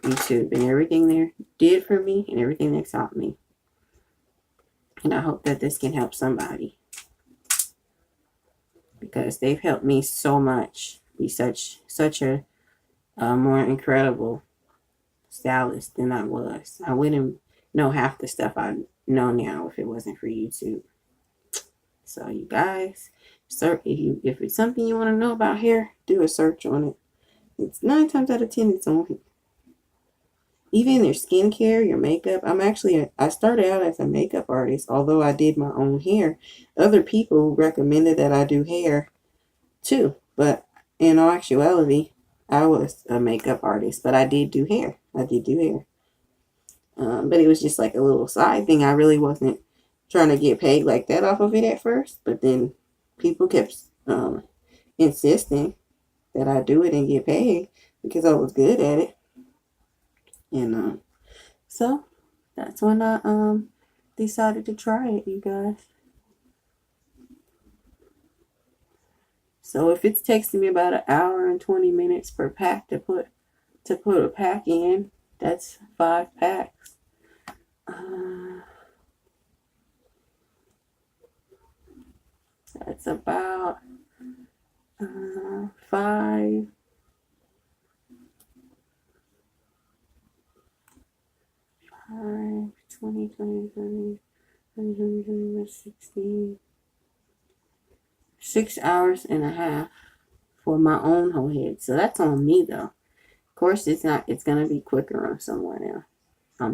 YouTube and everything they did for me and everything they taught me. And I hope that this can help somebody. Because they've helped me so much be such a more incredible stylist than I was. I wouldn't know half the stuff I know now if it wasn't for YouTube. So you guys, if it's something you want to know about hair, do a search on it. It's 9 times out of 10 it's on here. Even your skincare, your makeup. I started out as a makeup artist, although I did my own hair. Other people recommended that I do hair too, but in all actuality, I was a makeup artist, but I did do hair. But it was just like a little side thing. I really wasn't trying to get paid like that off of it at first, but then people kept insisting that I do it and get paid because I was good at it. And so that's when I decided to try it, you guys. So if it's taking me about an hour and 20 minutes per pack to put a pack in, that's 5 packs. That's about 5. 20, 60. 6 hours and a half for my own whole head. So that's on me though. Of course, it's gonna be quicker on someone else.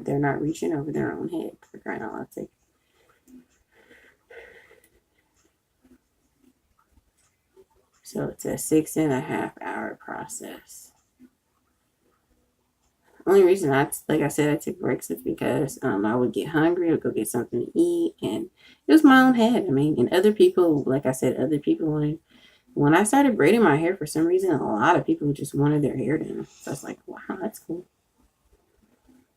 They're not reaching over their own head for crying out loud. So it's a 6.5 hour process. Only reason I took breaks is because I would get hungry, I would go get something to eat, and it was my own head. I mean, and other people, like I said, wanted. When I started braiding my hair, for some reason, a lot of people just wanted their hair done. So I was like, wow, that's cool.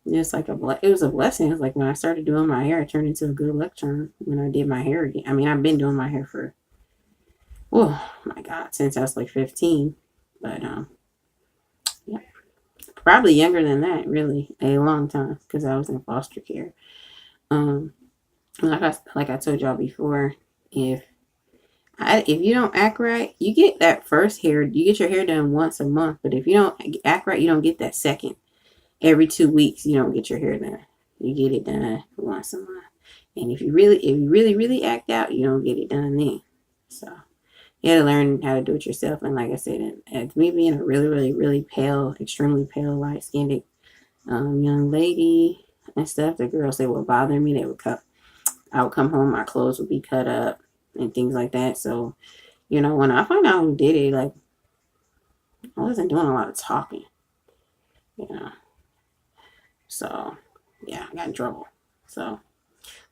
Just like it was a blessing. It was like when I started doing my hair, it turned into a good luck charm when I did my hair again. I mean, I've been doing my hair for, oh my God, since I was like 15. But yeah, probably younger than that, really, a long time, because I was in foster care. Like I told y'all before, if you don't act right, you get that first hair. You get your hair done once a month, but if you don't act right, you don't get that second. Every 2 weeks, you don't get your hair done. You get it done once a month. And if you really act out, you don't get it done then. So you got to learn how to do it yourself. And like I said, as me being a really pale, extremely pale, light-skinned young lady and stuff, the girls, they would bother me. I would come home, my clothes would be cut up and things like that. So, when I find out who did it, like, I wasn't doing a lot of talking, So, yeah, I got in trouble. So,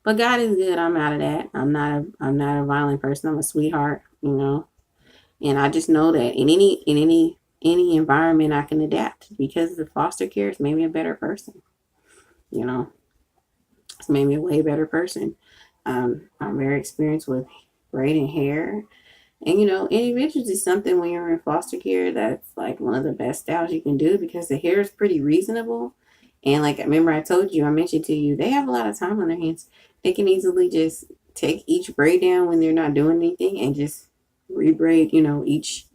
but God is good. I'm out of that. I'm not a violent person. I'm a sweetheart, And I just know that in any environment I can adapt because the foster care has made me a better person. It's made me a way better person. I'm very experienced with braiding hair. And individuals is something when you're in foster care that's like one of the best styles you can do because the hair is pretty reasonable. And like, remember I mentioned to you, they have a lot of time on their hands. They can easily just take each braid down when they're not doing anything and just rebraid, each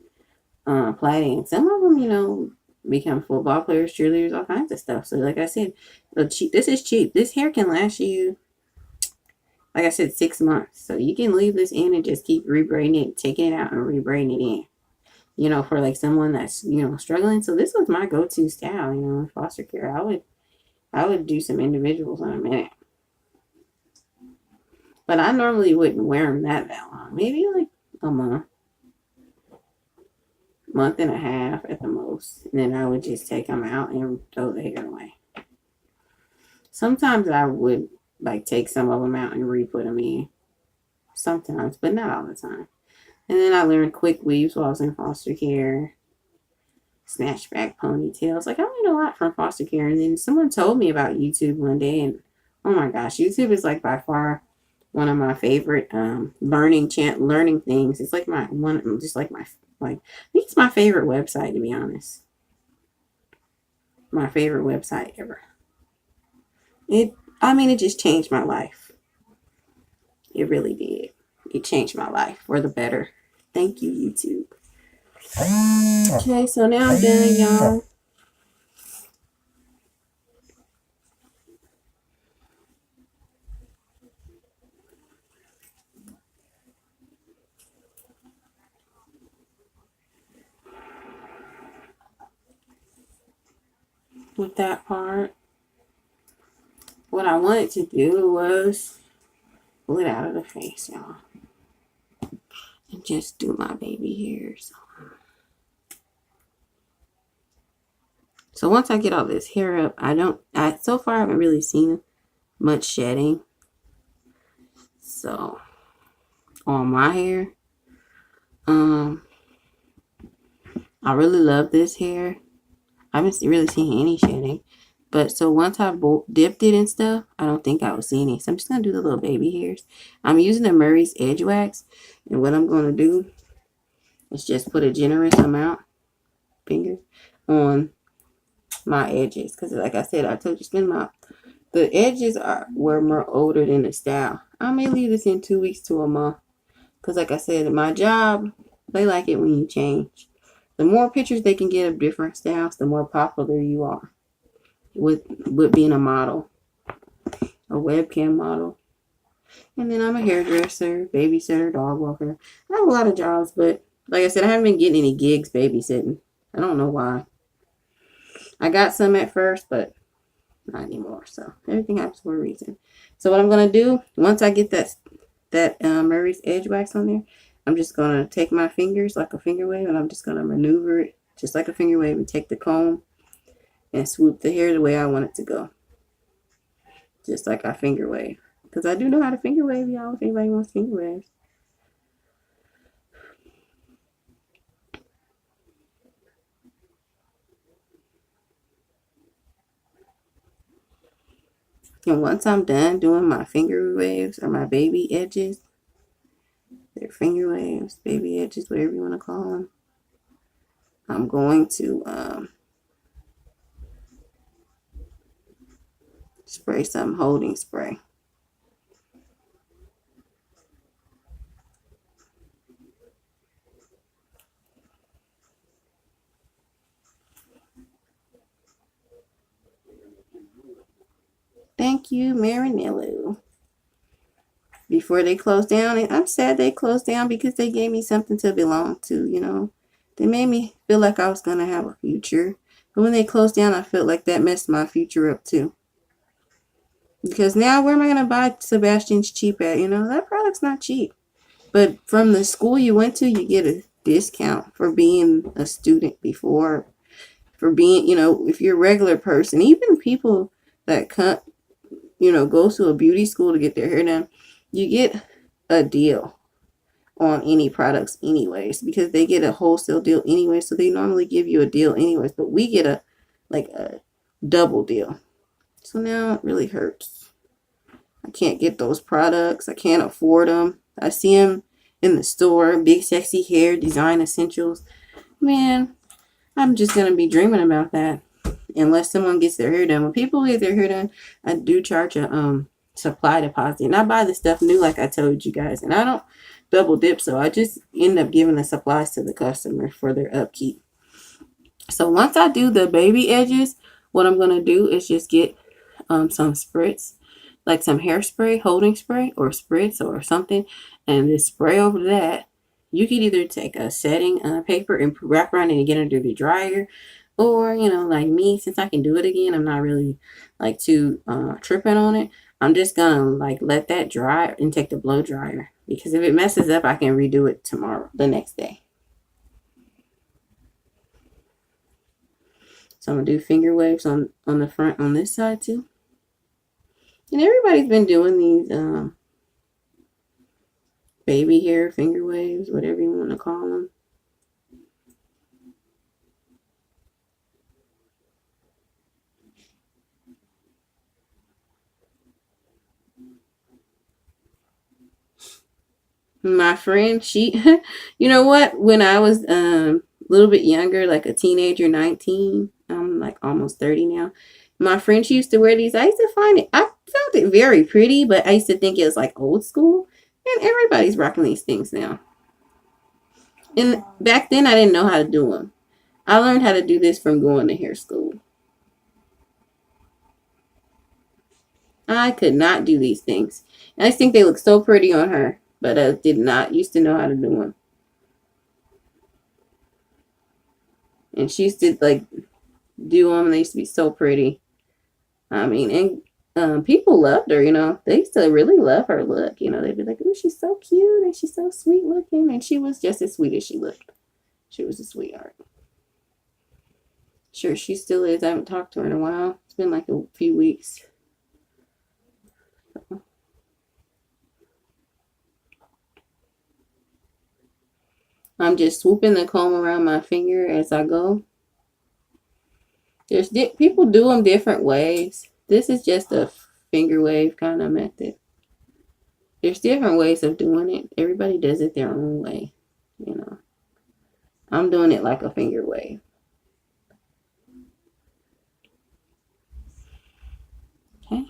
plait. And some of them, become football players, cheerleaders, all kinds of stuff. So like I said, this is cheap. This hair can last you, like I said, 6 months. So you can leave this in and just keep rebraiding it, taking it out and rebraiding it in. you know, for like someone that's, you know, struggling. So this was my go-to style, you know, in foster care. I would do some individuals in a minute. But I normally wouldn't wear them that long. Maybe like a month and a half at the most. And then I would just take them out and throw the hair away. Sometimes I would like take some of them out and re-put them in. Sometimes, but not all the time. And then I learned quick weaves while I was in foster care. Snatchback ponytails. Like I learned a lot from foster care. And then someone told me about YouTube one day, and oh my gosh, YouTube is like by far one of my favorite learning things. It's like my one, just like my like I think it's my favorite website, to be honest. My favorite website ever. It just changed my life. It really did. It changed my life for the better. Thank you, YouTube. Okay, so now I'm done, y'all. With that part, what I wanted to do was pull it out of the face, y'all, and just do my baby hairs. So once I get all this hair up, I so far haven't really seen much shedding. So on my hair, I really love this hair. I haven't really seen any shedding. But so once I dipped it and stuff, I don't think I will see any. So I'm just going to do the little baby hairs. I'm using the Murray's Edge Wax. And what I'm going to do is just put a generous amount, fingers, on my edges. Because like I said, I told you, the edges were more older than the style. I may leave this in 2 weeks to a month. Because like I said, my job, they like it when you change. The more pictures they can get of different styles, the more popular you are with being a model, a webcam model. And then I'm a hairdresser, babysitter, dog walker. I have a lot of jobs, but like I said, I haven't been getting any gigs babysitting. I don't know why. I got some at first, but not anymore. So everything happens for a reason. So what I'm going to do, once I get that Murray's Edge Wax on there, I'm just going to take my fingers like a finger wave, and I'm just going to maneuver it just like a finger wave and take the comb and swoop the hair the way I want it to go. Just like I finger wave. Because I do know how to finger wave, y'all, if anybody wants finger waves. And once I'm done doing my finger waves or my baby edges, they're finger waves, baby edges, whatever you want to call them, I'm going to spray some holding spray. Thank you, Marinello. Before they closed down, and I'm sad they closed down because they gave me something to belong to, you know. They made me feel like I was going to have a future. But when they closed down, I felt like that messed my future up too. Because now where am I going to buy Sebastian's cheap at? You know, that product's not cheap. But from the school you went to, you get a discount for being a student before. For being, you know, if you're a regular person, even people that go to a beauty school to get their hair done, you get a deal on any products anyways, because they get a wholesale deal anyway. So they normally give you a deal anyways, but we get a double deal. So now it really hurts. I can't get those products. I can't afford them. I see them in the store, big sexy hair, design essentials. Man, I'm just going to be dreaming about that unless someone gets their hair done. When people get their hair done, I do charge a supply deposit. And I buy the stuff new like I told you guys. And I don't double dip, so I just end up giving the supplies to the customer for their upkeep. So once I do the baby edges, what I'm going to do is just get some spritz, like some hairspray, holding spray, or spritz or something, and just spray over that you could either take a setting paper and wrap around it and get under the dryer, or like me, since I can do it again, I'm not really like too tripping on it. I'm just gonna like let that dry and take the blow dryer, because if it messes up, I can redo it tomorrow, the next day. So I'm gonna do finger waves on the front on this side too. And everybody's been doing these baby hair finger waves, whatever you want to call them. My friend, she, you know what? When I was a little bit younger, like a teenager, 19, I'm like almost 30 now. My friend, she used to wear these. I used to find it, I found it very pretty, but I used to think it was like old school. And everybody's rocking these things now. And back then, I didn't know how to do them. I learned how to do this from going to hair school. I could not do these things. And I just think they look so pretty on her, but I did not used to know how to do them. And she used to like do them, and they used to be so pretty. I mean, and people loved her, They used to really love her look, They'd be like, oh, she's so cute and she's so sweet looking. And she was just as sweet as she looked. She was a sweetheart. Sure, she still is. I haven't talked to her in a while. It's been like a few weeks. I'm just swooping the comb around my finger as I go. There's people do them different ways. This is just a finger wave kind of method. There's different ways of doing it. Everybody does it their own way, I'm doing it like a finger wave. Okay.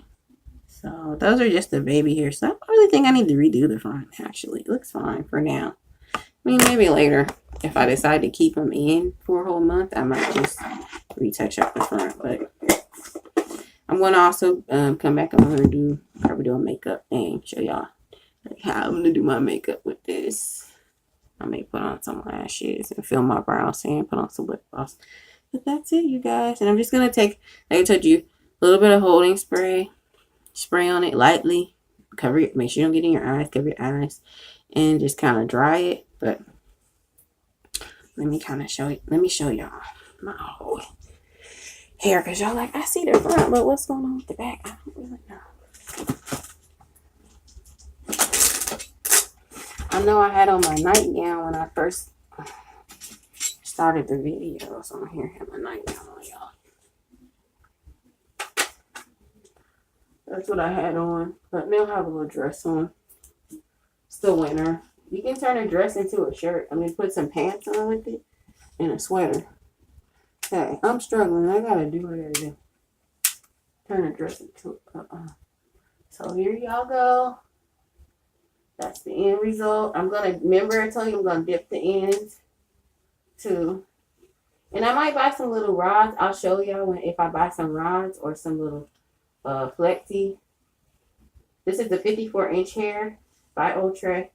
So those are just the baby hair. So I don't really think I need to redo the front, actually. It looks fine for now. I mean, maybe later, if I decide to keep them in for a whole month, I might just retouch up the front. But I'm going to also come back. I'm going to probably do a makeup thing. Show y'all how I'm going to do my makeup with this. I may put on some lashes and fill my brows and put on some lip gloss. But that's it, you guys. And I'm just going to take, like I told you, a little bit of holding spray. Spray on it lightly. Cover it. Make sure you don't get in your eyes. Cover your eyes. And just kind of dry it. But let me kind of show you. Let me show y'all my whole hair. Because y'all like, I see the front, but what's going on with the back? I don't really know. I know I had on my nightgown when I first started the videos on here. I have my nightgown on, y'all. That's what I had on. But now I have a little dress on. It's the winter. You can turn a dress into a shirt. I mean, put some pants on with it and a sweater. Okay, I'm struggling. I gotta do what I gotta do. Turn a dress into So here y'all go. That's the end result. I'm gonna remember I told you I'm gonna dip the ends too. And I might buy some little rods. I'll show y'all if I buy some rods or some little flexi. This is the 54-inch hair by Outre.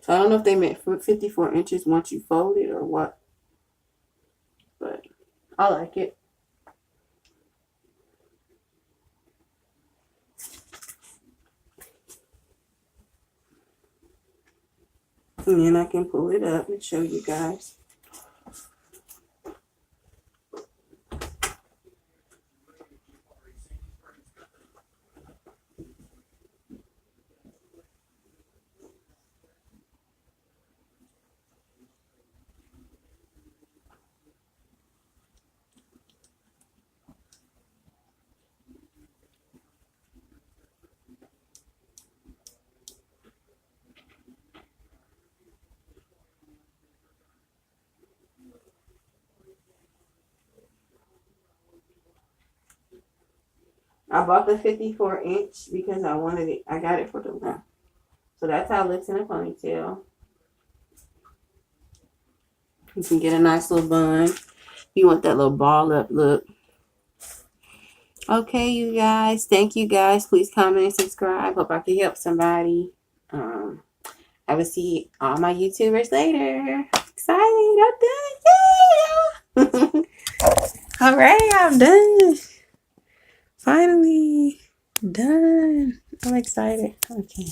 So I don't know if they meant 54 inches once you fold it or what. But I like it. And then I can pull it up and show you guys. I bought the 54-inch because I wanted it. I got it for the length. So that's how it looks in a ponytail. You can get a nice little bun. You want that little ball up look. Okay, you guys. Thank you guys. Please comment and subscribe. Hope I can help somebody. I will see all my YouTubers later. Excited. I'm done. Yay! All right, I'm done. Finally done. I'm excited. Okay.